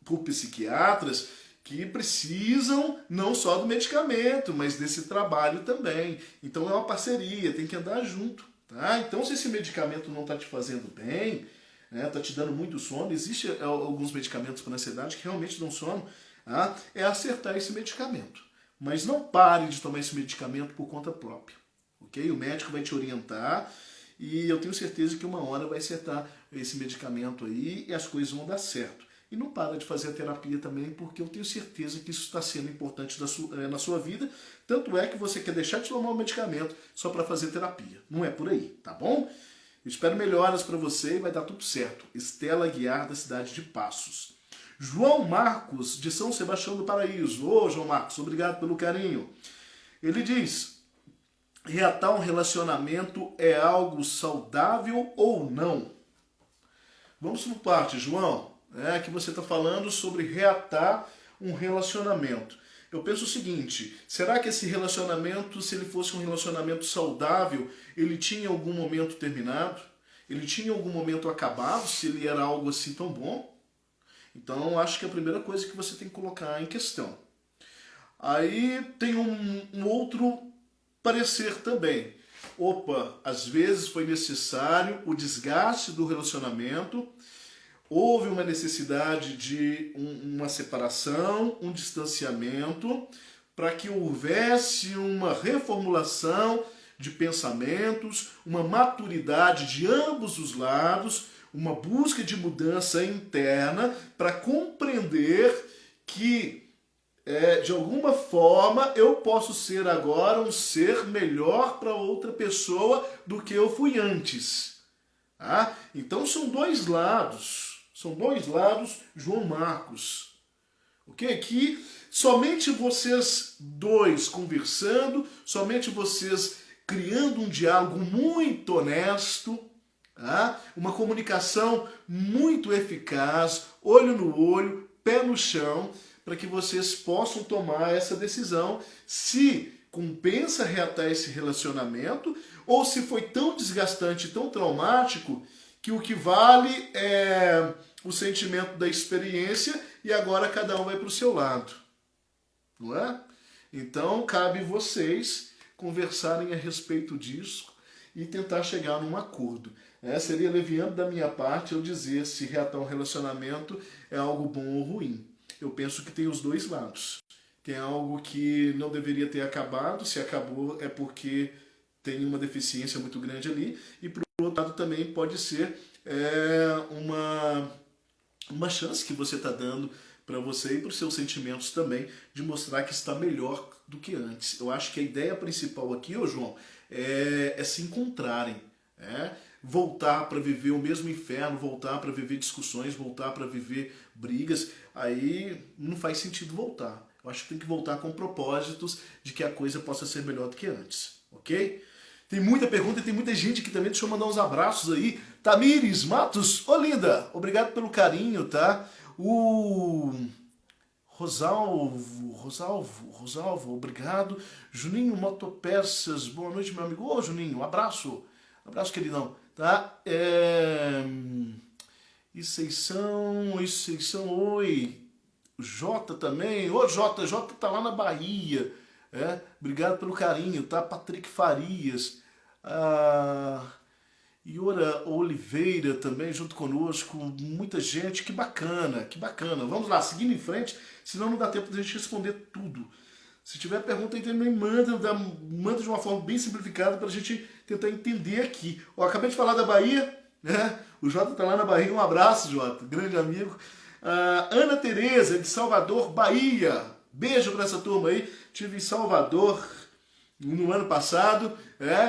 por psiquiatras que precisam não só do medicamento, mas desse trabalho também. Então é uma parceria, tem que andar junto. Tá? Então se esse medicamento não está te fazendo bem, está te dando muito sono, existem alguns medicamentos para ansiedade que realmente dão sono, tá? É acertar esse medicamento. Mas não pare de tomar esse medicamento por conta própria. Okay? O médico vai te orientar e eu tenho certeza que uma hora vai acertar esse medicamento aí e as coisas vão dar certo. E não para de fazer a terapia também, porque eu tenho certeza que isso está sendo importante na sua vida. Tanto é que você quer deixar de tomar o medicamento só para fazer terapia. Não é por aí, tá bom? Eu espero melhoras para você e vai dar tudo certo. Estela Guiar, da cidade de Passos. João Marcos, de São Sebastião do Paraíso. Ô, João Marcos, obrigado pelo carinho. Ele diz: reatar um relacionamento é algo saudável ou não? Vamos por parte, João. Que você está falando sobre reatar um relacionamento. Eu penso o seguinte: será que esse relacionamento, se ele fosse um relacionamento saudável, ele tinha algum momento terminado? Ele tinha algum momento acabado, se ele era algo assim tão bom? Então, acho que é a primeira coisa que você tem que colocar em questão. Aí tem um outro parecer também. Opa, às vezes foi necessário o desgaste do relacionamento, houve uma necessidade de uma separação, um distanciamento, para que houvesse uma reformulação de pensamentos, uma maturidade de ambos os lados, uma busca de mudança interna para compreender que, de alguma forma, eu posso ser agora um ser melhor para outra pessoa do que eu fui antes. Tá? Então são dois lados. São dois lados, João Marcos. Ok? Que somente vocês dois conversando, somente vocês criando um diálogo muito honesto, tá? Uma comunicação muito eficaz, olho no olho, pé no chão, para que vocês possam tomar essa decisão se compensa reatar esse relacionamento ou se foi tão desgastante, tão traumático, que o que vale é o sentimento da experiência e agora cada um vai para o seu lado. Não é? Então, cabe vocês conversarem a respeito disso e tentar chegar num acordo. Seria leviano da minha parte eu dizer se reatar um relacionamento é algo bom ou ruim. Eu penso que tem os dois lados. Tem algo que não deveria ter acabado, se acabou é porque tem uma deficiência muito grande ali, e por outro lado também pode ser uma chance que você está dando para você e para os seus sentimentos também, de mostrar que está melhor do que antes. Eu acho que a ideia principal aqui, João, é se encontrarem, voltar para viver o mesmo inferno, voltar para viver discussões, voltar para viver brigas, aí não faz sentido voltar. Eu acho que tem que voltar com propósitos de que a coisa possa ser melhor do que antes, ok? Tem muita pergunta e tem muita gente aqui também, deixa eu mandar uns abraços aí. Tamires Matos, ô linda, obrigado pelo carinho, tá? O Rosalvo, obrigado. Juninho Motopeças, boa noite, meu amigo. Ô Juninho, um abraço, queridão, tá? Iseição, oi. Jota também, ô Jota tá lá na Bahia, obrigado pelo carinho, tá? Patrick Farias, Iora Oliveira também junto conosco, muita gente, que bacana. Vamos lá, seguindo em frente, senão não dá tempo de a gente responder tudo. Se tiver pergunta aí também manda de uma forma bem simplificada para a gente tentar entender aqui. Acabei de falar da Bahia, o Jota tá lá na Bahia, um abraço, Jota, grande amigo. Ana Tereza, de Salvador, Bahia. Beijo para essa turma aí. Estive em Salvador no ano passado.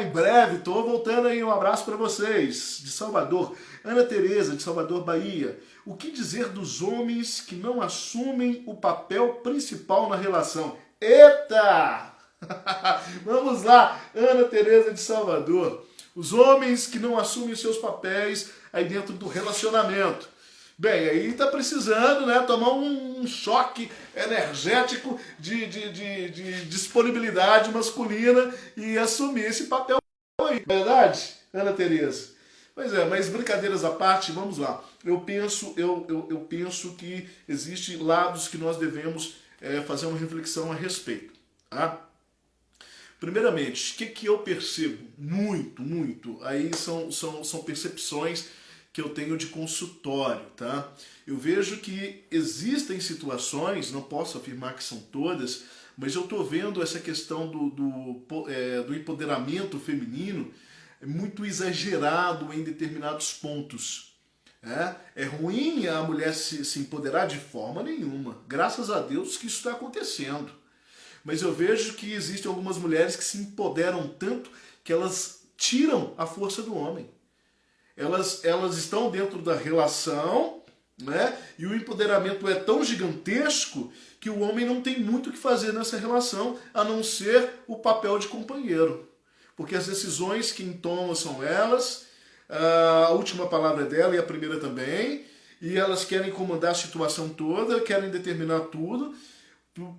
Em breve, estou voltando aí. Um abraço para vocês, de Salvador. Ana Tereza, de Salvador, Bahia. O que dizer dos homens que não assumem o papel principal na relação? Eita! Vamos lá, Ana Tereza, de Salvador. Os homens que não assumem os seus papéis aí dentro do relacionamento. Bem, aí está precisando, né, tomar um choque energético de disponibilidade masculina e assumir esse papel aí. Verdade, Ana Tereza? Pois é, mas brincadeiras à parte, vamos lá. Eu penso que existem lados que nós devemos fazer uma reflexão a respeito. Tá? Primeiramente, o que eu percebo muito, aí são percepções que eu tenho de consultório, tá? Eu vejo que existem situações, não posso afirmar que são todas, mas eu estou vendo essa questão do empoderamento feminino muito exagerado em determinados pontos. É ruim a mulher se empoderar de forma nenhuma. Graças a Deus que isso está acontecendo. Mas eu vejo que existem algumas mulheres que se empoderam tanto que elas tiram a força do homem. Elas estão dentro da relação, né? E o empoderamento é tão gigantesco que o homem não tem muito o que fazer nessa relação, a não ser o papel de companheiro. Porque as decisões quem toma são elas, a última palavra é dela e a primeira também, e elas querem comandar a situação toda, querem determinar tudo,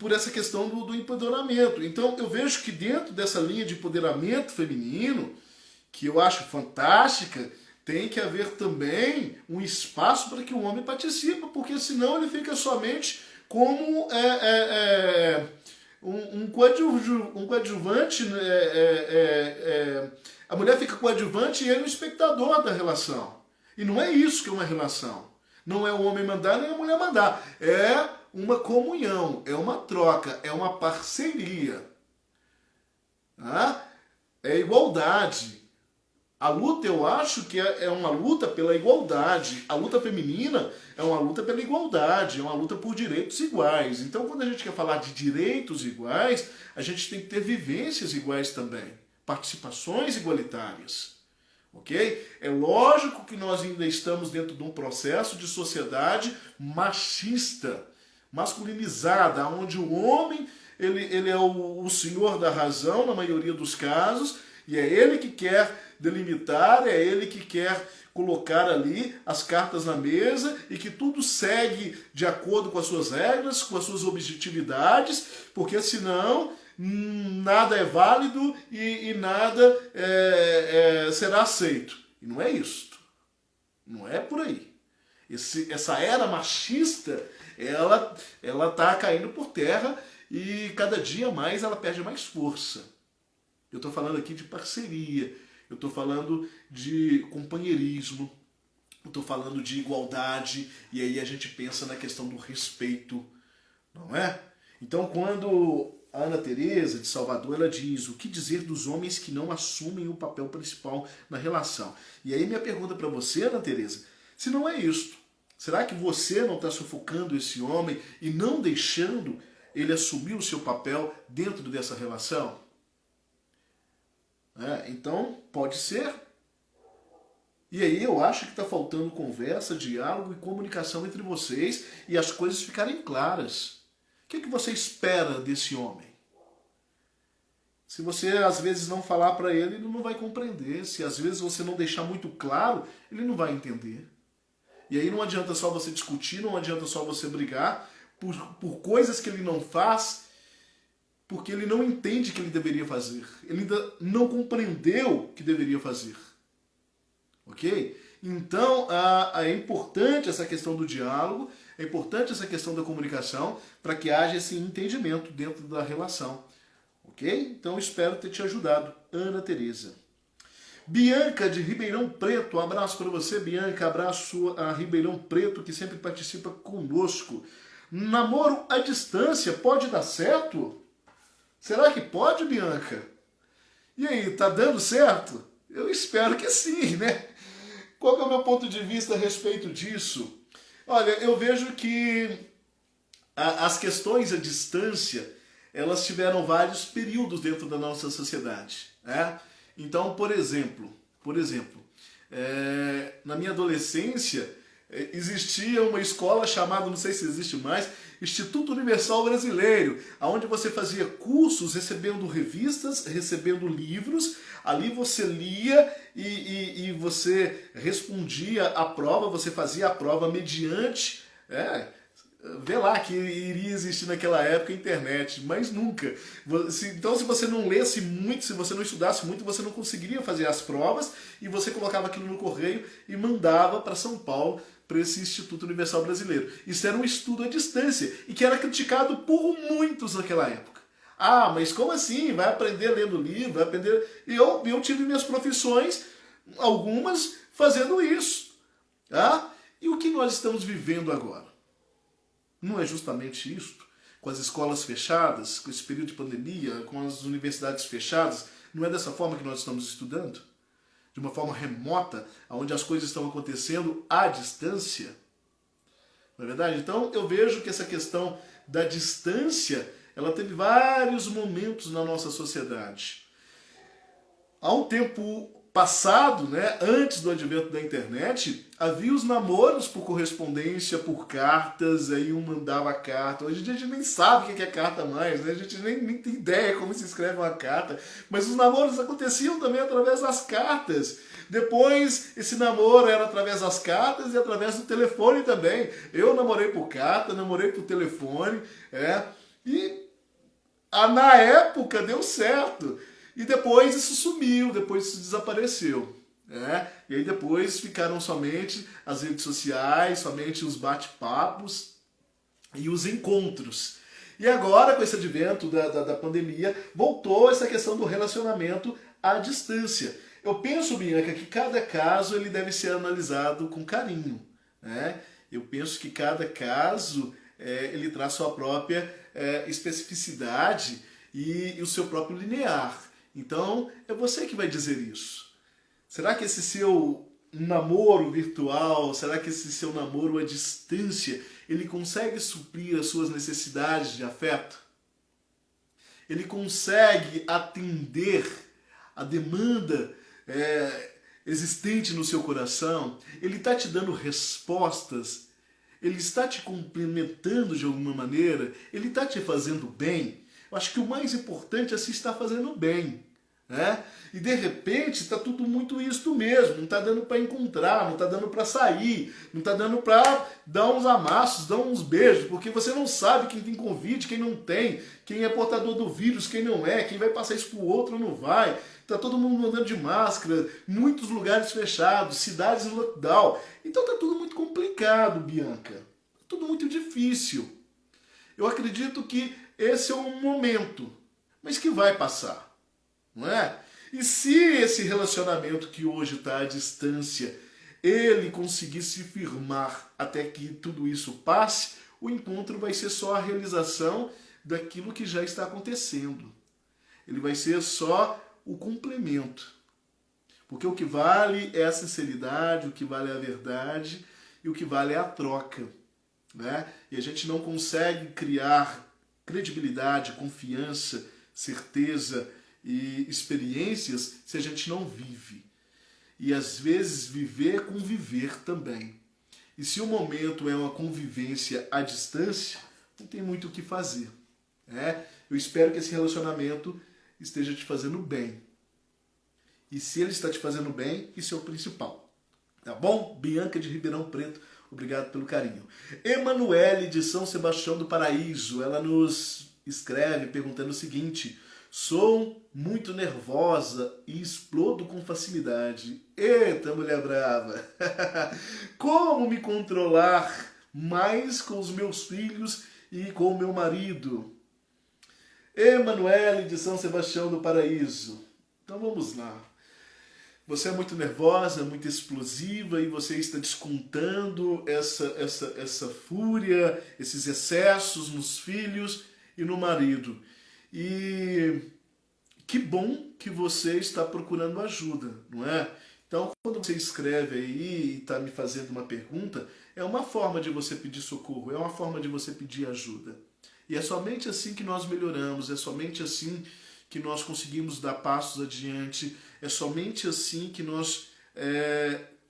por essa questão do empoderamento. Então eu vejo que dentro dessa linha de empoderamento feminino, que eu acho fantástica, tem que haver também um espaço para que o homem participe, porque senão ele fica somente como um coadjuvante. A mulher fica coadjuvante e ele é o espectador da relação. E não é isso que é uma relação. Não é o homem mandar nem a mulher mandar. É uma comunhão, é uma troca, é uma parceria. É igualdade. A luta, eu acho que é uma luta pela igualdade. A luta feminina é uma luta pela igualdade, é uma luta por direitos iguais. Então, quando a gente quer falar de direitos iguais, a gente tem que ter vivências iguais também, participações igualitárias. Ok? É lógico que nós ainda estamos dentro de um processo de sociedade machista, masculinizada, onde o homem ele é o senhor da razão na maioria dos casos, e é ele que quer delimitar, é ele que quer colocar ali as cartas na mesa e que tudo segue de acordo com as suas regras, com as suas objetividades, porque senão nada é válido e nada será aceito. E não é isso. Não é por aí. Essa era machista, ela está caindo por terra e cada dia mais ela perde mais força. Eu estou falando aqui de parceria, eu estou falando de companheirismo, eu estou falando de igualdade, e aí a gente pensa na questão do respeito, não é? Então, quando a Ana Tereza de Salvador, ela diz: o que dizer dos homens que não assumem o papel principal na relação? E aí minha pergunta para você, Ana Tereza, se não é isto, será que você não está sufocando esse homem e não deixando ele assumir o seu papel dentro dessa relação? Então, pode ser. E aí eu acho que está faltando conversa, diálogo e comunicação entre vocês e as coisas ficarem claras. O que você espera desse homem? Se você às vezes não falar para ele, ele não vai compreender. Se às vezes você não deixar muito claro, ele não vai entender. E aí não adianta só você discutir, não adianta só você brigar por coisas que ele não faz, porque ele não entende que ele deveria fazer. Ele ainda não compreendeu que deveria fazer. Ok? Então, é importante essa questão do diálogo, é importante essa questão da comunicação, para que haja esse entendimento dentro da relação. Ok? Então, espero ter te ajudado. Ana Tereza. Bianca, de Ribeirão Preto. Um abraço para você, Bianca. Abraço a Ribeirão Preto, que sempre participa conosco. Namoro à distância pode dar certo? Será que pode, Bianca? E aí, tá dando certo? Eu espero que sim, né? Qual que é o meu ponto de vista a respeito disso? Olha, eu vejo que as questões à distância, elas tiveram vários períodos dentro da nossa sociedade, né? Então, por exemplo, na minha adolescência, existia uma escola chamada, não sei se existe mais, Instituto Universal Brasileiro, onde você fazia cursos recebendo revistas, recebendo livros, ali você lia e você respondia a prova, você fazia a prova mediante... vê lá que iria existir naquela época a internet, mas nunca. Então, se você não lesse muito, se você não estudasse muito, você não conseguiria fazer as provas e você colocava aquilo no correio e mandava para São Paulo, para esse Instituto Universal Brasileiro. Isso era um estudo à distância e que era criticado por muitos naquela época. Ah, mas como assim? Vai aprender lendo livro, vai aprender... E eu tive minhas profissões, algumas, fazendo isso. Tá? E o que nós estamos vivendo agora? Não é justamente isto? Com as escolas fechadas, com esse período de pandemia, com as universidades fechadas, não é dessa forma que nós estamos estudando? De uma forma remota, onde as coisas estão acontecendo à distância? Não é verdade? Então eu vejo que essa questão da distância, ela teve vários momentos na nossa sociedade. Há um tempo passado, né, antes do advento da internet, havia os namoros por correspondência, por cartas, aí um mandava carta. Hoje em dia a gente nem sabe o que é carta mais, né? A gente nem tem ideia como se escreve uma carta, mas os namoros aconteciam também através das cartas. Depois, esse namoro era através das cartas e através do telefone também. Eu namorei por carta, namorei por telefone, e na época deu certo. E depois isso sumiu, depois isso desapareceu. E aí depois ficaram somente as redes sociais, somente os bate-papos e os encontros. E agora, com esse advento da pandemia, voltou essa questão do relacionamento à distância. Eu penso, Bianca, que cada caso ele deve ser analisado com carinho. Eu penso que cada caso ele traz sua própria especificidade e o seu próprio linear. Então, é você que vai dizer isso. Será que esse seu namoro virtual, será que esse seu namoro à distância, ele consegue suprir as suas necessidades de afeto? Ele consegue atender a demanda existente no seu coração? Ele está te dando respostas? Ele está te complementando de alguma maneira? Ele está te fazendo bem? Eu acho que o mais importante é se estar fazendo bem. E de repente está tudo muito isto mesmo, não está dando para encontrar, não está dando para sair, não está dando para dar uns amassos, dar uns beijos, porque você não sabe quem tem Covid, quem não tem, quem é portador do vírus, quem não é, quem vai passar isso para o outro ou não vai. Está todo mundo andando de máscara, muitos lugares fechados, cidades em lockdown. Então está tudo muito complicado, Bianca. Tudo muito difícil. Eu acredito que esse é um momento, mas que vai passar, não é? E se esse relacionamento que hoje está à distância, ele conseguir se firmar até que tudo isso passe, o encontro vai ser só a realização daquilo que já está acontecendo. Ele vai ser só o complemento. Porque o que vale é a sinceridade, o que vale é a verdade e o que vale é a troca. E a gente não consegue criar credibilidade, confiança, certeza e experiências se a gente não vive. E às vezes viver é conviver também. E se o momento é uma convivência à distância, não tem muito o que fazer. Eu espero que esse relacionamento esteja te fazendo bem. E se ele está te fazendo bem, isso é o principal. Tá bom? Bianca de Ribeirão Preto, obrigado pelo carinho. Emanuele de São Sebastião do Paraíso, ela nos escreve perguntando o seguinte: sou muito nervosa e explodo com facilidade. Eita, mulher brava! Como me controlar mais com os meus filhos e com o meu marido? Emanuele de São Sebastião do Paraíso. Então vamos lá. Você é muito nervosa, muito explosiva e você está descontando essa fúria, esses excessos nos filhos e no marido. E que bom que você está procurando ajuda, não é? Então, quando você escreve aí e está me fazendo uma pergunta, é uma forma de você pedir socorro, é uma forma de você pedir ajuda. E é somente assim que nós melhoramos, é somente assim que nós conseguimos dar passos adiante, é somente assim que nós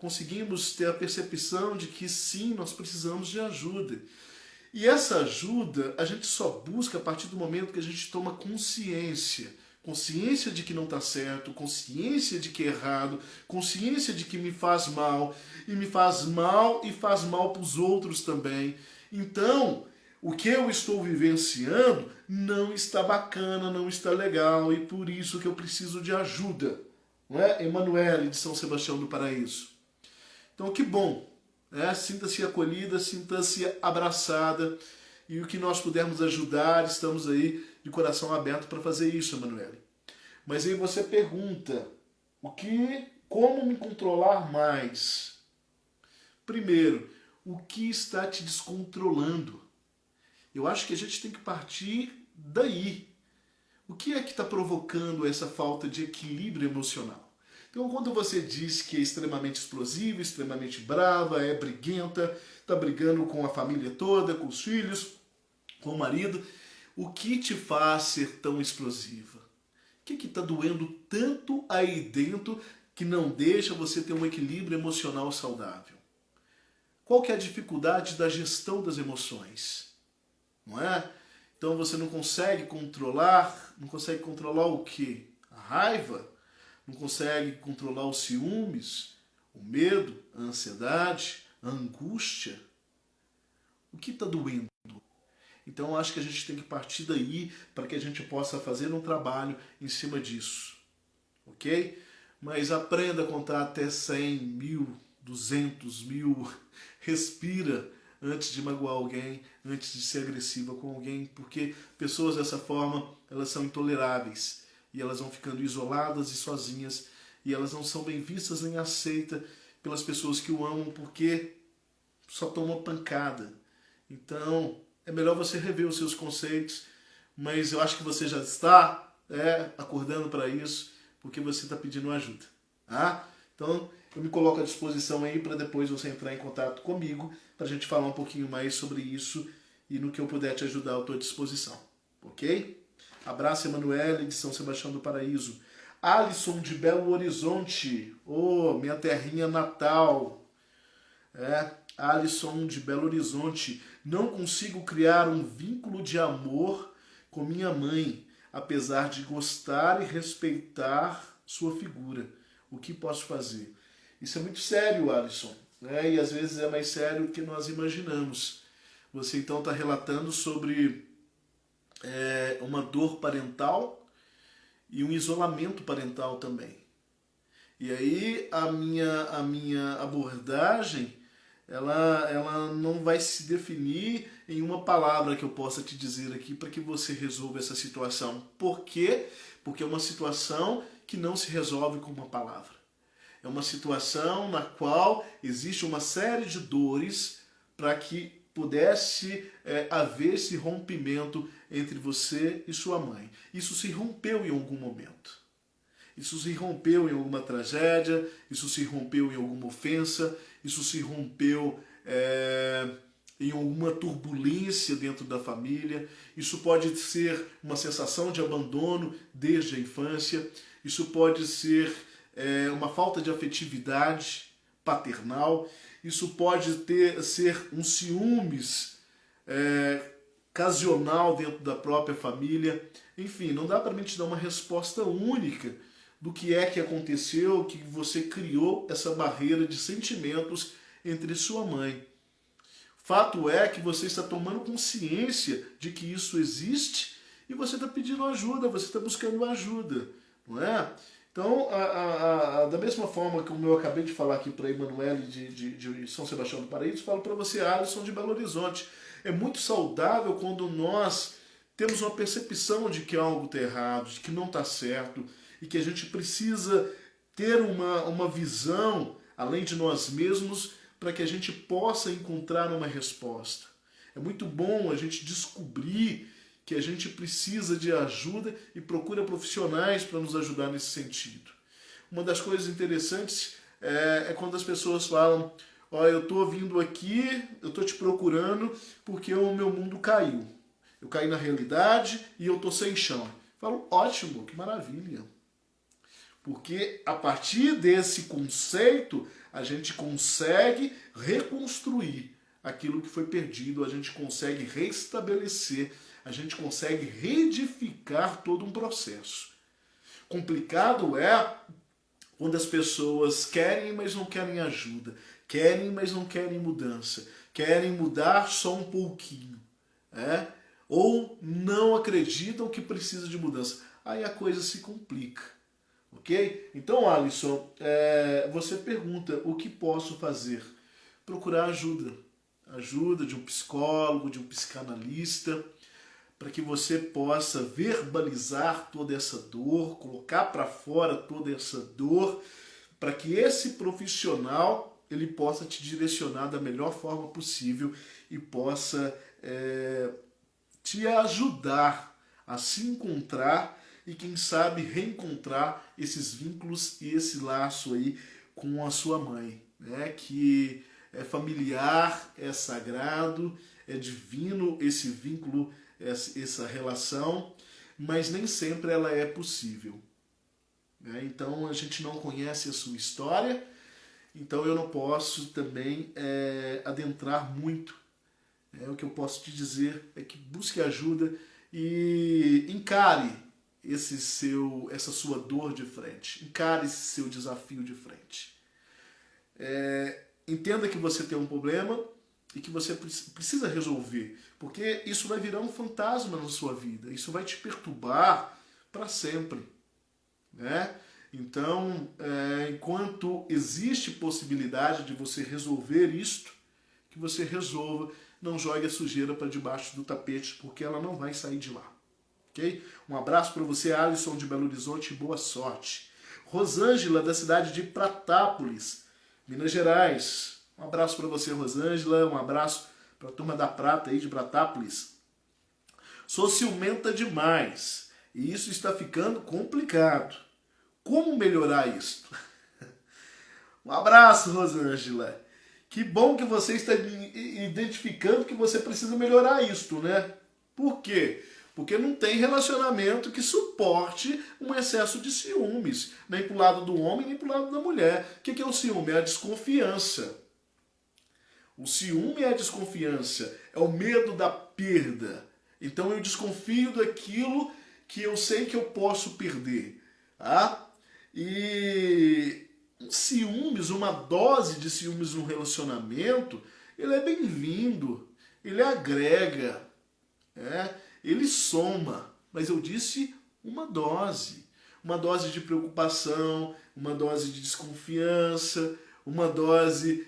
conseguimos ter a percepção de que sim, nós precisamos de ajuda. E essa ajuda a gente só busca a partir do momento que a gente toma consciência. Consciência de que não está certo, consciência de que é errado, consciência de que me faz mal, e me faz mal e faz mal para os outros também. Então, o que eu estou vivenciando não está bacana, não está legal, e por isso que eu preciso de ajuda. Não é? Emanuele, de São Sebastião do Paraíso. Então, que bom. Sinta-se acolhida, sinta-se abraçada, e o que nós pudermos ajudar, estamos aí de coração aberto para fazer isso, Emanuele. Mas aí você pergunta, como me controlar mais? Primeiro, o que está te descontrolando? Eu acho que a gente tem que partir daí. O que é que está provocando essa falta de equilíbrio emocional? Então, quando você diz que é extremamente explosiva, extremamente brava, é briguenta, está brigando com a família toda, com os filhos, com o marido, o que te faz ser tão explosiva? O que está doendo tanto aí dentro que não deixa você ter um equilíbrio emocional saudável? Qual que é a dificuldade da gestão das emoções? Não é? Então você não consegue controlar o quê? A raiva? Não consegue controlar os ciúmes, o medo, a ansiedade, a angústia? O que está doendo? Então eu acho que a gente tem que partir daí para que a gente possa fazer um trabalho em cima disso. Ok? Mas aprenda a contar até 100, 1000, 200, 1000. Respira antes de magoar alguém, antes de ser agressiva com alguém, porque pessoas dessa forma, elas são intoleráveis. E elas vão ficando isoladas e sozinhas, e elas não são bem vistas nem aceitas pelas pessoas que o amam, porque só tomam pancada. Então, é melhor você rever os seus conceitos, mas eu acho que você já está acordando para isso, porque você está pedindo ajuda. Tá? Então, eu me coloco à disposição aí para depois você entrar em contato comigo, para a gente falar um pouquinho mais sobre isso, e no que eu puder te ajudar, eu estou à disposição. Ok? Abraço, Emanuele, de São Sebastião do Paraíso. Alisson, de Belo Horizonte. Minha terrinha natal. Alisson, de Belo Horizonte. Não consigo criar um vínculo de amor com minha mãe, apesar de gostar e respeitar sua figura. O que posso fazer? Isso é muito sério, Alisson. E às vezes é mais sério do que nós imaginamos. Você então está relatando sobre uma dor parental e um isolamento parental também. E aí a minha abordagem, ela não vai se definir em uma palavra que eu possa te dizer aqui para que você resolva essa situação. Por quê? Porque é uma situação que não se resolve com uma palavra. É uma situação na qual existe uma série de dores para que pudesse haver esse rompimento entre você e sua mãe. Isso se rompeu em algum momento. Isso se rompeu em alguma tragédia, isso se rompeu em alguma ofensa, isso se rompeu em alguma turbulência dentro da família. Isso pode ser uma sensação de abandono desde a infância, isso pode ser uma falta de afetividade paternal, isso pode ser um ciúmes ocasional dentro da própria família. Enfim, não dá para a gente dar uma resposta única do que é que aconteceu, que você criou essa barreira de sentimentos entre sua mãe. Fato é que você está tomando consciência de que isso existe e você está pedindo ajuda, você está buscando ajuda, não é? Então, da mesma forma como eu acabei de falar aqui para a Emanuele de São Sebastião do Paraíso, falo para você, Alisson, de Belo Horizonte. É muito saudável quando nós temos uma percepção de que algo está errado, de que não está certo, e que a gente precisa ter uma visão, além de nós mesmos, para que a gente possa encontrar uma resposta. É muito bom a gente descobrir que a gente precisa de ajuda e procura profissionais para nos ajudar nesse sentido. Uma das coisas interessantes é quando as pessoas falam: ó, eu estou vindo aqui, eu estou te procurando porque o meu mundo caiu. Eu caí na realidade e eu estou sem chão. Eu falo, ótimo, que maravilha. Porque a partir desse conceito, a gente consegue reconstruir aquilo que foi perdido, a gente consegue restabelecer, a gente consegue reedificar todo um processo. Complicado é quando as pessoas querem, mas não querem ajuda, querem, mas não querem mudança, querem mudar só um pouquinho, ou não acreditam que precisa de mudança. Aí a coisa se complica, ok? Então, Alisson, você pergunta, o que posso fazer? Procurar ajuda de um psicólogo, de um psicanalista, para que você possa verbalizar toda essa dor, colocar para fora toda essa dor, para que esse profissional ele possa te direcionar da melhor forma possível e possa te ajudar a se encontrar e, quem sabe, reencontrar esses vínculos e esse laço aí com a sua mãe, né? Que é familiar, é sagrado, é divino esse vínculo, essa relação, mas nem sempre ela é possível. Então a gente não conhece a sua história, então eu não posso também adentrar muito. O que eu posso te dizer é que busque ajuda e encare essa sua dor de frente, encare esse seu desafio de frente. Entenda que você tem um problema e que você precisa resolver, porque isso vai virar um fantasma na sua vida, isso vai te perturbar para sempre, né? Então, enquanto existe possibilidade de você resolver isto, que você resolva, não jogue a sujeira para debaixo do tapete, porque ela não vai sair de lá, ok? Um abraço para você, Alisson de Belo Horizonte, e boa sorte. Rosângela, da cidade de Pratápolis, Minas Gerais. Um abraço para você, Rosângela. Um abraço para a turma da Prata aí de Pratápolis. Sou ciumenta demais e isso está ficando complicado. Como melhorar isso? Um abraço, Rosângela. Que bom que você está identificando que você precisa melhorar isto, né? Por quê? Porque não tem relacionamento que suporte um excesso de ciúmes, nem pro lado do homem, nem pro lado da mulher. O que é o ciúme? É a desconfiança. O ciúme é a desconfiança, é o medo da perda. Então eu desconfio daquilo que eu sei que eu posso perder. Tá? E ciúmes, uma dose de ciúmes no relacionamento, ele é bem-vindo, ele agrega, ele soma, mas eu disse uma dose de preocupação, uma dose de desconfiança, uma dose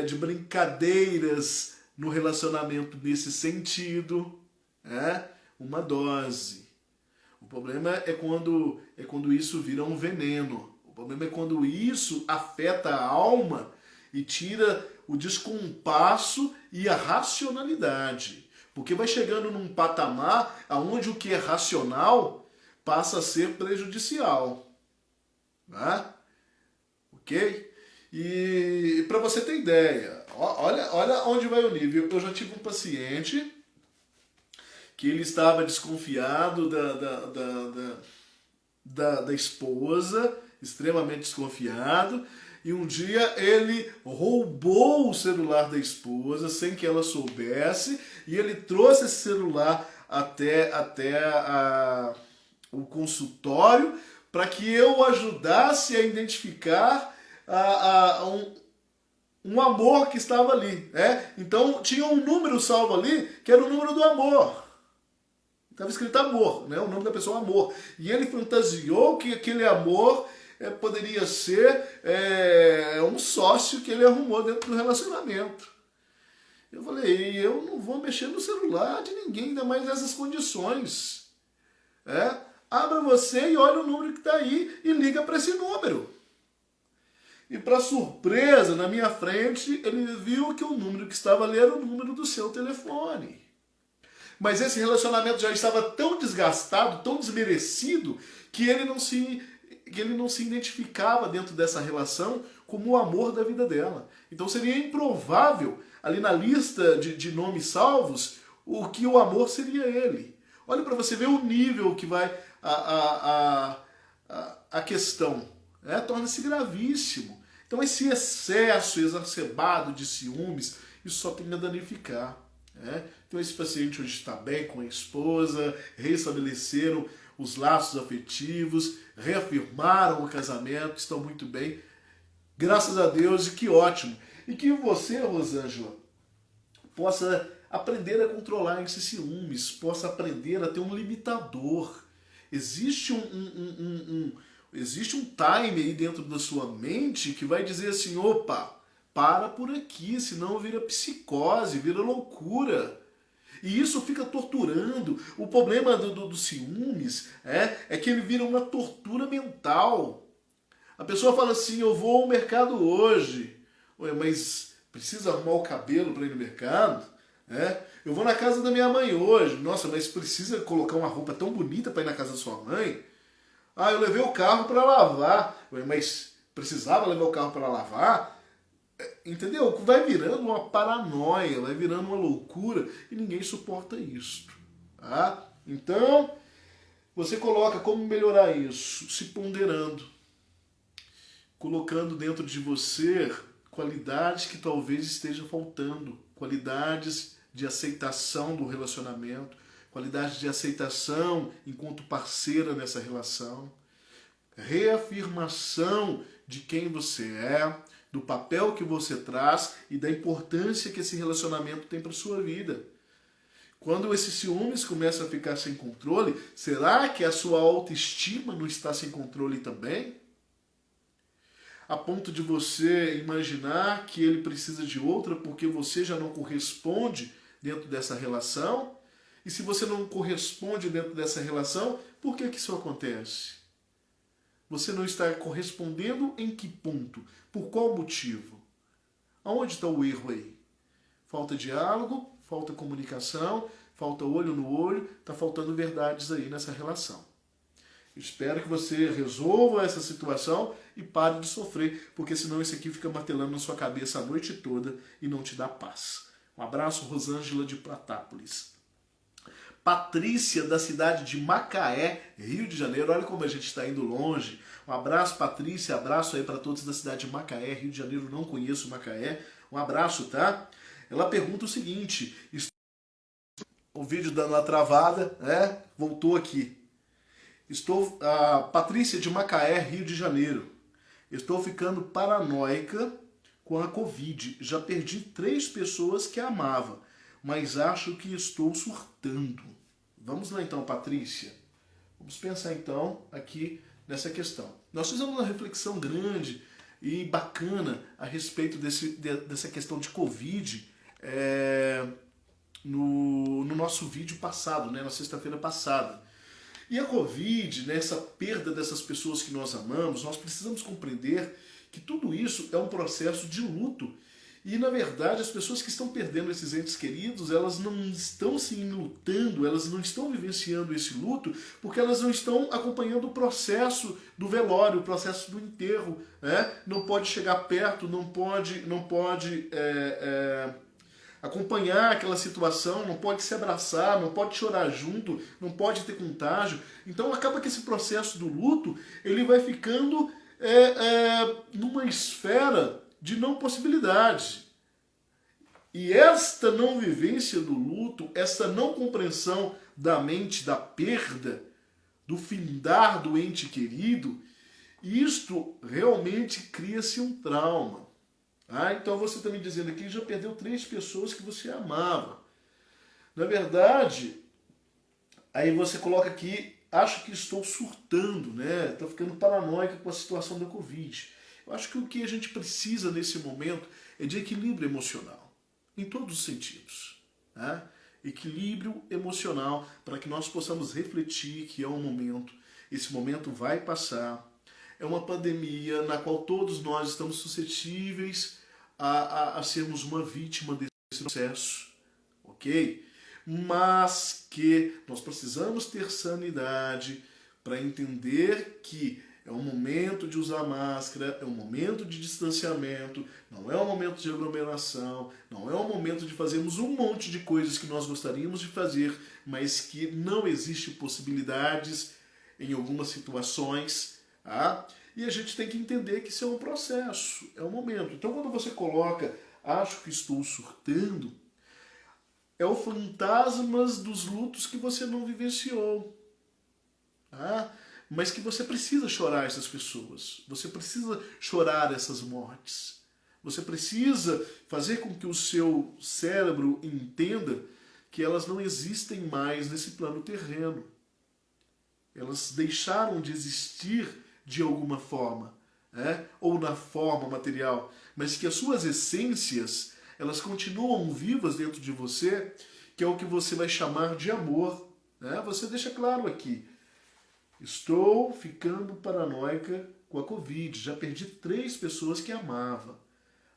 de brincadeiras no relacionamento nesse sentido, uma dose. O problema é quando isso vira um veneno. O problema é quando isso afeta a alma e tira o descompasso e a racionalidade. Porque vai chegando num patamar onde o que é racional passa a ser prejudicial. Tá? Ok? E para você ter ideia, olha onde vai o nível. Eu já tive um paciente que ele estava desconfiado da esposa, extremamente desconfiado, e um dia ele roubou o celular da esposa sem que ela soubesse, e ele trouxe esse celular até o consultório para que eu ajudasse a identificar um amor que estava ali. Então tinha um número salvo ali, que era o número do amor. Estava escrito amor, né? O nome da pessoa é amor. E ele fantasiou que aquele amor poderia ser um sócio que ele arrumou dentro do relacionamento. Eu falei, eu não vou mexer no celular de ninguém, ainda mais nessas condições. Abra você e olha o número que está aí e liga para esse número. E para surpresa, na minha frente, ele viu que o número que estava ali era o número do seu telefone. Mas esse relacionamento já estava tão desgastado, tão desmerecido, que ele não se identificava dentro dessa relação como o amor da vida dela. Então seria improvável, ali na lista de nomes salvos, o que o amor seria ele. Olha para você ver o nível que vai a questão. Torna-se gravíssimo. Então esse excesso exacerbado de ciúmes, isso só tende a danificar. Né? Então esse paciente hoje está bem com a esposa, restabeleceram os laços afetivos, reafirmaram o casamento, estão muito bem. Graças a Deus, e que ótimo. E que você, Rosângela, possa aprender a controlar esses ciúmes, possa aprender a ter um limitador. Existe existe um time aí dentro da sua mente que vai dizer assim, opa, para por aqui, senão vira psicose, vira loucura. E isso fica torturando. O problema do ciúmes é que ele vira uma tortura mental. A pessoa fala assim, eu vou ao mercado hoje. Ué, mas precisa arrumar o cabelo para ir no mercado? Eu vou na casa da minha mãe hoje. Nossa, mas precisa colocar uma roupa tão bonita para ir na casa da sua mãe? Ah, eu levei o carro para lavar. Ué, mas precisava levar o carro para lavar? Entendeu? Vai virando uma paranoia, vai virando uma loucura e ninguém suporta isso. Tá? Então, você coloca como melhorar isso? Se ponderando. Colocando dentro de você qualidades que talvez estejam faltando, qualidades de aceitação do relacionamento, qualidades de aceitação enquanto parceira nessa relação, reafirmação de quem você é, do papel que você traz e da importância que esse relacionamento tem para a sua vida. Quando esses ciúmes começam a ficar sem controle, será que a sua autoestima não está sem controle também? A ponto de você imaginar que ele precisa de outra porque você já não corresponde dentro dessa relação? E se você não corresponde dentro dessa relação, por que isso acontece? Você não está correspondendo em que ponto? Por qual motivo? Aonde está o erro aí? Falta diálogo, falta comunicação, falta olho no olho, está faltando verdades aí nessa relação. Espero que você resolva essa situação e pare de sofrer, porque senão isso aqui fica martelando na sua cabeça a noite toda e não te dá paz. Um abraço, Rosângela de Platápolis. Patrícia, da cidade de Macaé, Rio de Janeiro. Olha como a gente está indo longe. Um abraço, Patrícia. Abraço aí para todos da cidade de Macaé, Rio de Janeiro. Não conheço Macaé. Um abraço, tá? Ela pergunta o seguinte. O vídeo dando uma travada, voltou aqui. Patrícia de Macaé, Rio de Janeiro. Estou ficando paranoica com a Covid. Já perdi 3 pessoas que amava, mas acho que estou surtando. Vamos lá então, Patrícia. Vamos pensar então aqui nessa questão. Nós fizemos uma reflexão grande e bacana a respeito dessa questão de Covid no nosso vídeo passado, na sexta-feira passada. E a Covid, essa perda dessas pessoas que nós amamos, nós precisamos compreender que tudo isso é um processo de luto. E, na verdade, as pessoas que estão perdendo esses entes queridos, elas não estão se lutando, elas não estão vivenciando esse luto, porque elas não estão acompanhando o processo do velório, o processo do enterro. Não pode chegar perto, não pode acompanhar aquela situação, não pode se abraçar, não pode chorar junto, não pode ter contágio. Então acaba que esse processo do luto ele vai ficando numa esfera de não possibilidade. E esta não vivência do luto, essa não compreensão da mente, da perda, do findar do ente querido, isto realmente cria-se um trauma. Então você está me dizendo aqui que já perdeu 3 pessoas que você amava. Na verdade, aí você coloca aqui, acho que estou surtando, estou ficando paranoica com a situação da Covid. Eu acho que o que a gente precisa nesse momento é de equilíbrio emocional, em todos os sentidos. Equilíbrio emocional para que nós possamos refletir que é um momento, esse momento vai passar. É uma pandemia na qual todos nós estamos suscetíveis a sermos uma vítima desse processo, ok? Mas que nós precisamos ter sanidade para entender que é um momento de usar máscara, é um momento de distanciamento, não é um momento de aglomeração, não é um momento de fazermos um monte de coisas que nós gostaríamos de fazer, mas que não existe possibilidades em algumas situações. E a gente tem que entender que isso é um processo, é um momento. Então quando você coloca, acho que estou surtando, é o fantasmas dos lutos que você não vivenciou. Tá? Mas que você precisa chorar essas pessoas. Você precisa chorar essas mortes. Você precisa fazer com que o seu cérebro entenda que elas não existem mais nesse plano terreno. Elas deixaram de existir de alguma forma, né? Ou na forma material, mas que as suas essências, elas continuam vivas dentro de você, que é o que você vai chamar de amor. Né? Você deixa claro aqui, estou ficando paranoica com a Covid, já perdi 3 pessoas que amava.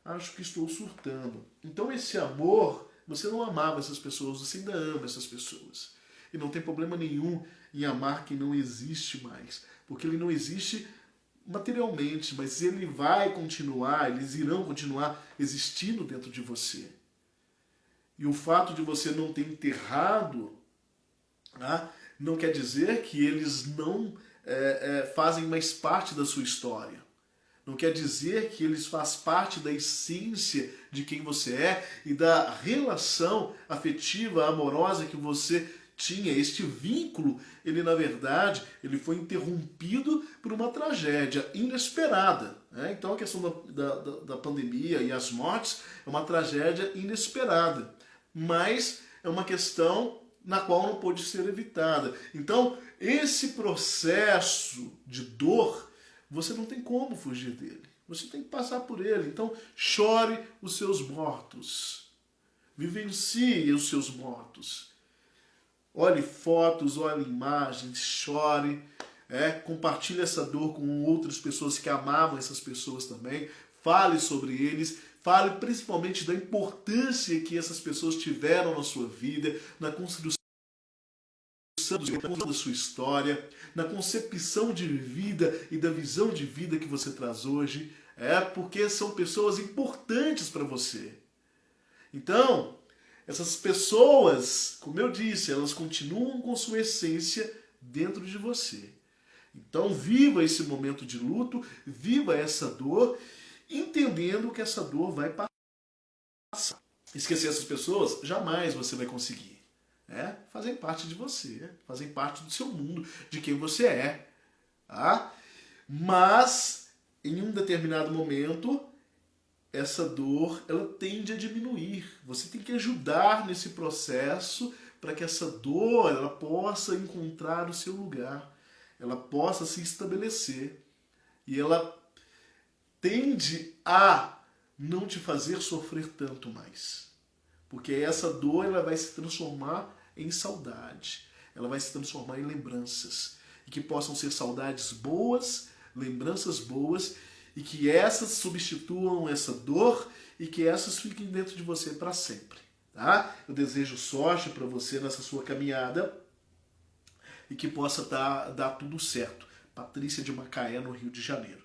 Acho que estou surtando. Então esse amor, você não amava essas pessoas, você ainda ama essas pessoas. E não tem problema nenhum em amar quem não existe mais. Porque ele não existe materialmente, mas ele vai continuar, eles irão continuar existindo dentro de você. E o fato de você não ter enterrado, né, não quer dizer que eles não fazem mais parte da sua história. Não quer dizer que eles fazem parte da essência de quem você é e da relação afetiva, amorosa que você tinha. Este vínculo, ele na verdade, ele foi interrompido por uma tragédia inesperada. Né? Então a questão da pandemia e as mortes é uma tragédia inesperada, mas é uma questão na qual não pôde ser evitada. Então esse processo de dor, você não tem como fugir dele. Você tem que passar por ele. Então, chore os seus mortos. Vivencie os seus mortos. Olhe fotos, olhe imagens, chore. Compartilhe essa dor com outras pessoas que amavam essas pessoas também. Fale sobre eles. Fale principalmente da importância que essas pessoas tiveram na sua vida, na construção da sua história, na concepção de vida e da visão de vida que você traz hoje, porque são pessoas importantes para você. Então, essas pessoas, como eu disse, elas continuam com sua essência dentro de você. Então, viva esse momento de luto, viva essa dor, entendendo que essa dor vai passar. Esquecer essas pessoas, jamais você vai conseguir. Fazem parte de você, fazem parte do seu mundo, de quem você é. Tá? Mas, em um determinado momento, essa dor ela tende a diminuir. Você tem que ajudar nesse processo para que essa dor ela possa encontrar o seu lugar, ela possa se estabelecer. E ela tende a não te fazer sofrer tanto mais. Porque essa dor ela vai se transformar em saudade. Ela vai se transformar em lembranças. E que possam ser saudades boas, lembranças boas, e que essas substituam essa dor e que essas fiquem dentro de você para sempre. Tá? Eu desejo sorte para você nessa sua caminhada e que possa dar tudo certo. Patrícia de Macaé, no Rio de Janeiro.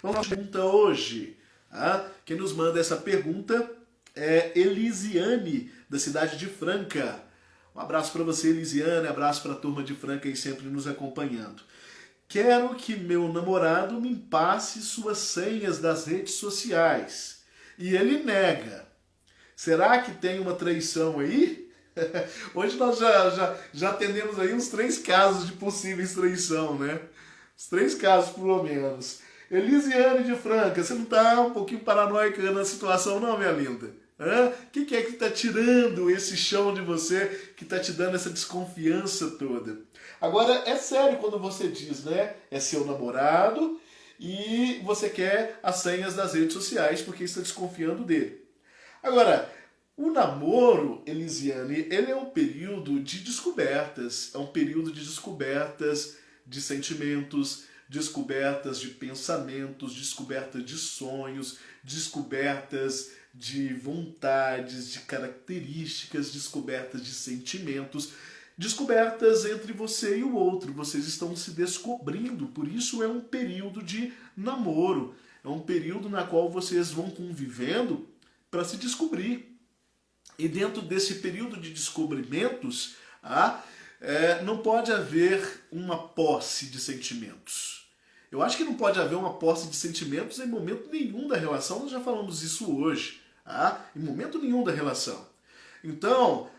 Vamos à pergunta hoje. Tá? Quem nos manda essa pergunta é Elisiane, da cidade de Franca. Um abraço para você, Elisiane, abraço para a turma de Franca aí sempre nos acompanhando. Quero que meu namorado me passe suas senhas das redes sociais. E ele nega. Será que tem uma traição aí? Hoje nós já atendemos aí uns 3 casos de possíveis traição, né? Os 3 casos, pelo menos. Elisiane de Franca, você não está um pouquinho paranoica na situação não, minha linda? O que é que está tirando esse chão de você, que está te dando essa desconfiança toda? Agora, é sério quando você diz, né? É seu namorado e você quer as senhas das redes sociais porque está desconfiando dele. Agora, o namoro, Elisiane, ele é um período de descobertas. É um período de descobertas de sentimentos, descobertas de pensamentos, descobertas de sonhos, descobertas de vontades, de características, descobertas de sentimentos, descobertas entre você e o outro. Vocês estão se descobrindo, por isso é um período de namoro. É um período na qual vocês vão convivendo para se descobrir. E dentro desse período de descobrimentos, não pode haver uma posse de sentimentos. Eu acho que não pode haver uma posse de sentimentos em momento nenhum da relação, nós já falamos isso hoje, tá? Em momento nenhum da relação. Então,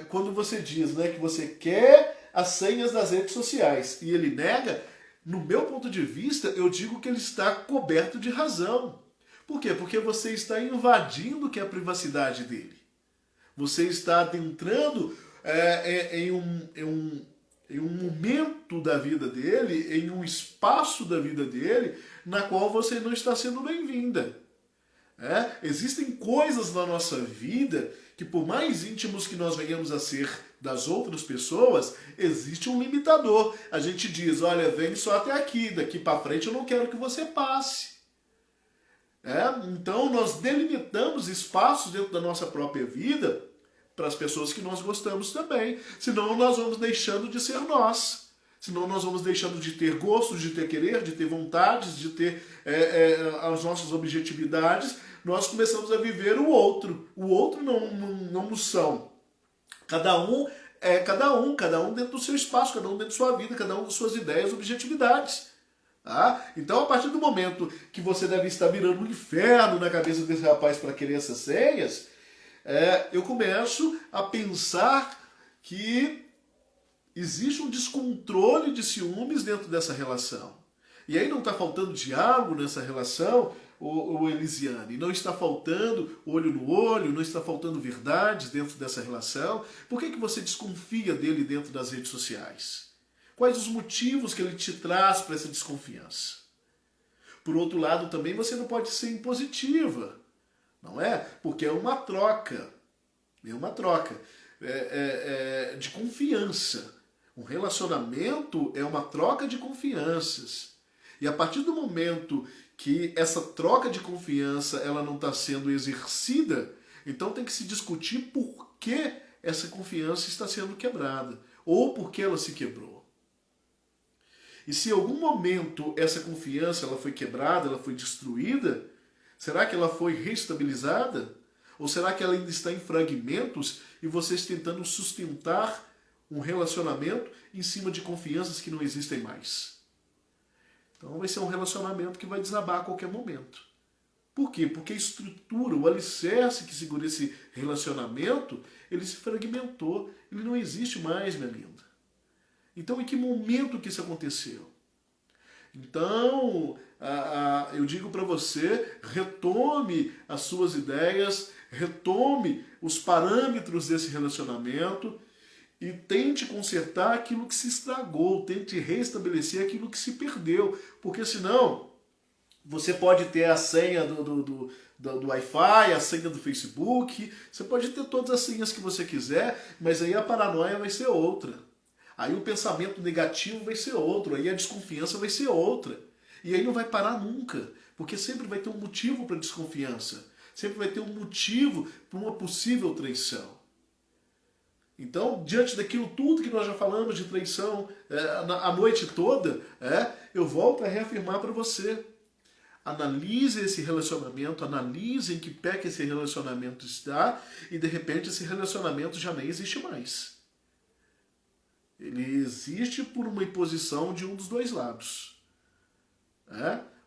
quando você diz, né, que você quer as senhas das redes sociais e ele nega, no meu ponto de vista, eu digo que ele está coberto de razão. Por quê? Porque você está invadindo o que é a privacidade dele. Você está adentrando em um momento da vida dele, em um espaço da vida dele, na qual você não está sendo bem-vinda. Existem coisas na nossa vida que, por mais íntimos que nós venhamos a ser das outras pessoas, existe um limitador. A gente diz, olha, vem só até aqui, daqui para frente eu não quero que você passe. Então nós delimitamos espaços dentro da nossa própria vida para as pessoas que nós gostamos também. Senão nós vamos deixando de ser nós. Senão nós vamos deixando de ter gostos, de ter querer, de ter vontades, de ter as nossas objetividades. Nós começamos a viver o outro. O outro não nos são. Cada um dentro do seu espaço, cada um dentro da sua vida, cada um com suas ideias, objetividades. Tá? Então, a partir do momento que você deve estar virando um inferno na cabeça desse rapaz para querer essas senhas, eu começo a pensar que existe um descontrole de ciúmes dentro dessa relação. E aí não está faltando diálogo nessa relação, o Elisiane, não está faltando olho no olho, não está faltando verdades dentro dessa relação. Por que você desconfia dele dentro das redes sociais? Quais os motivos que ele te traz para essa desconfiança? Por outro lado, também você não pode ser impositiva, não é? Porque é uma troca. É uma troca de confiança. Um relacionamento é uma troca de confianças. E a partir do momento que essa troca de confiança ela não está sendo exercida, então tem que se discutir por que essa confiança está sendo quebrada. Ou por que ela se quebrou. E se em algum momento essa confiança ela foi quebrada, ela foi destruída, será que ela foi reestabilizada? Ou será que ela ainda está em fragmentos e vocês tentando sustentar um relacionamento em cima de confianças que não existem mais? Então vai ser um relacionamento que vai desabar a qualquer momento. Por quê? Porque a estrutura, o alicerce que segura esse relacionamento, ele se fragmentou, ele não existe mais, minha linda. Então, em que momento que isso aconteceu? Então, eu digo para você, retome as suas ideias, retome os parâmetros desse relacionamento e tente consertar aquilo que se estragou, tente restabelecer aquilo que se perdeu, porque senão você pode ter a senha do Wi-Fi, a senha do Facebook, você pode ter todas as senhas que você quiser, mas aí a paranoia vai ser outra. Aí o pensamento negativo vai ser outro, aí a desconfiança vai ser outra. E aí não vai parar nunca, porque sempre vai ter um motivo para desconfiança, sempre vai ter um motivo para uma possível traição. Então, diante daquilo tudo que nós já falamos de traição a noite toda, eu volto a reafirmar para você. Analise esse relacionamento, analise em que pé que esse relacionamento está e de repente esse relacionamento já nem existe mais. Ele existe por uma imposição de um dos dois lados.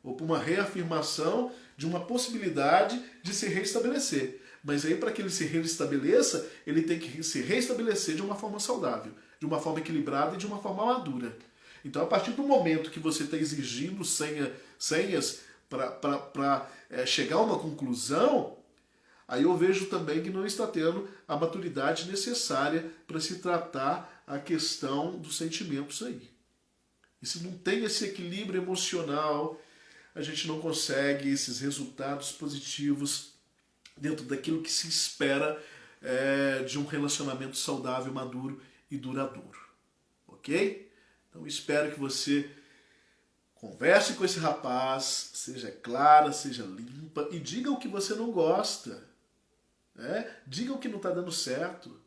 Ou por uma reafirmação de uma possibilidade de se restabelecer. Mas aí, para que ele se restabeleça, ele tem que se restabelecer de uma forma saudável, de uma forma equilibrada e de uma forma madura. Então, a partir do momento que você está exigindo senhas para chegar a uma conclusão, aí eu vejo também que não está tendo a maturidade necessária para se tratar a questão dos sentimentos aí. E se não tem esse equilíbrio emocional, a gente não consegue esses resultados positivos dentro daquilo que se espera de um relacionamento saudável, maduro e duradouro. Ok? Então espero que você converse com esse rapaz, seja clara, seja limpa e diga o que você não gosta. Diga o que não está dando certo.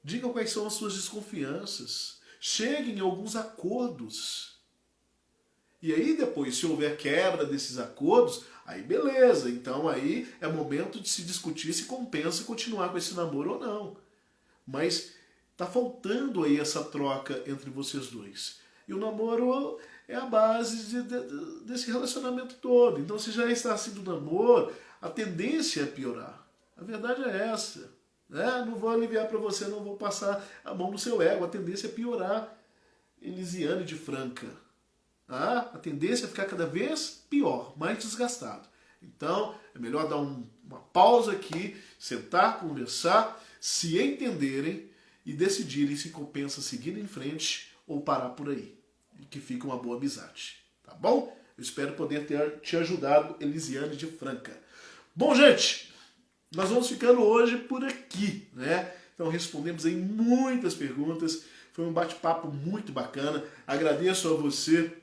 Diga quais são as suas desconfianças. Cheguem em alguns acordos. E aí depois, se houver quebra desses acordos, aí beleza. Então aí é momento de se discutir se compensa continuar com esse namoro ou não. Mas está faltando aí essa troca entre vocês dois. E o namoro é a base desse relacionamento todo. Então, se já está assim do namoro, a tendência é piorar. A verdade é essa. Né? Não vou aliviar para você, não vou passar a mão no seu ego. A tendência é piorar. Elisiane de Franca. Ah, a tendência é ficar cada vez pior, mais desgastado. Então, é melhor dar uma pausa aqui, sentar, conversar, se entenderem e decidirem se compensa seguir em frente ou parar por aí. E que fique uma boa amizade. Tá bom? Eu espero poder ter te ajudado, Elisiane de Franca. Bom, gente, nós vamos ficando hoje por aqui, né? Então respondemos aí muitas perguntas. Foi um bate-papo muito bacana. Agradeço a você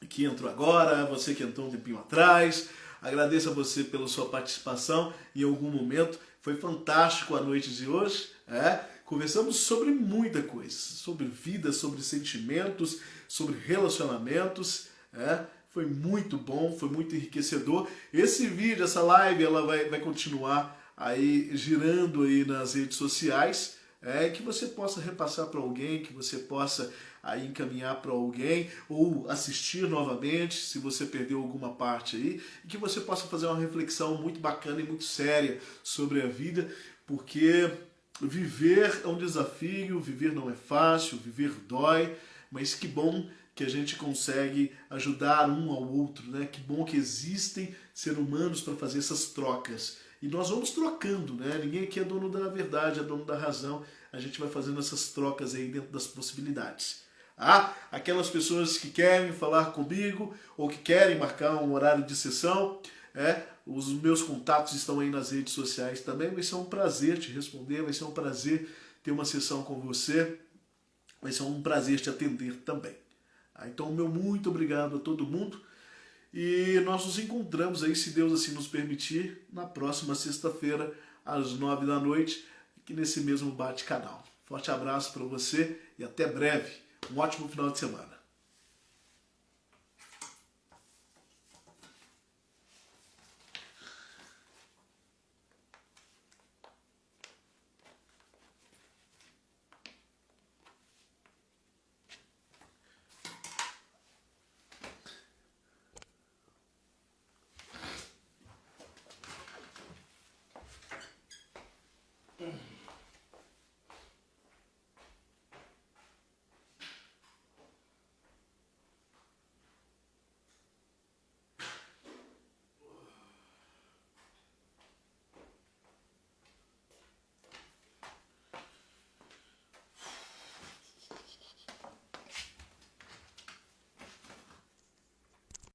que entrou agora, você que entrou um tempinho atrás. Agradeço a você pela sua participação em algum momento. Foi fantástico a noite de hoje. Conversamos sobre muita coisa. Sobre vida, sobre sentimentos, sobre relacionamentos. Foi muito bom, foi muito enriquecedor. Esse vídeo, essa live, ela vai continuar aí girando aí nas redes sociais. Que você possa repassar para alguém, que você possa aí encaminhar para alguém ou assistir novamente, se você perdeu alguma parte aí, e que você possa fazer uma reflexão muito bacana e muito séria sobre a vida, porque viver é um desafio, viver não é fácil, viver dói, mas que bom que a gente consegue ajudar um ao outro, né? Que bom que existem seres humanos para fazer essas trocas. E nós vamos trocando, né? Ninguém aqui é dono da verdade, é dono da razão. A gente vai fazendo essas trocas aí dentro das possibilidades. Aquelas pessoas que querem falar comigo ou que querem marcar um horário de sessão, os meus contatos estão aí nas redes sociais também. Vai ser um prazer te responder, vai ser um prazer ter uma sessão com você, vai ser um prazer te atender também. Então, meu muito obrigado a todo mundo. E nós nos encontramos aí, se Deus assim nos permitir, na próxima sexta-feira, às 9 da noite, aqui nesse mesmo bate-canal. Forte abraço para você e até breve. Um ótimo final de semana.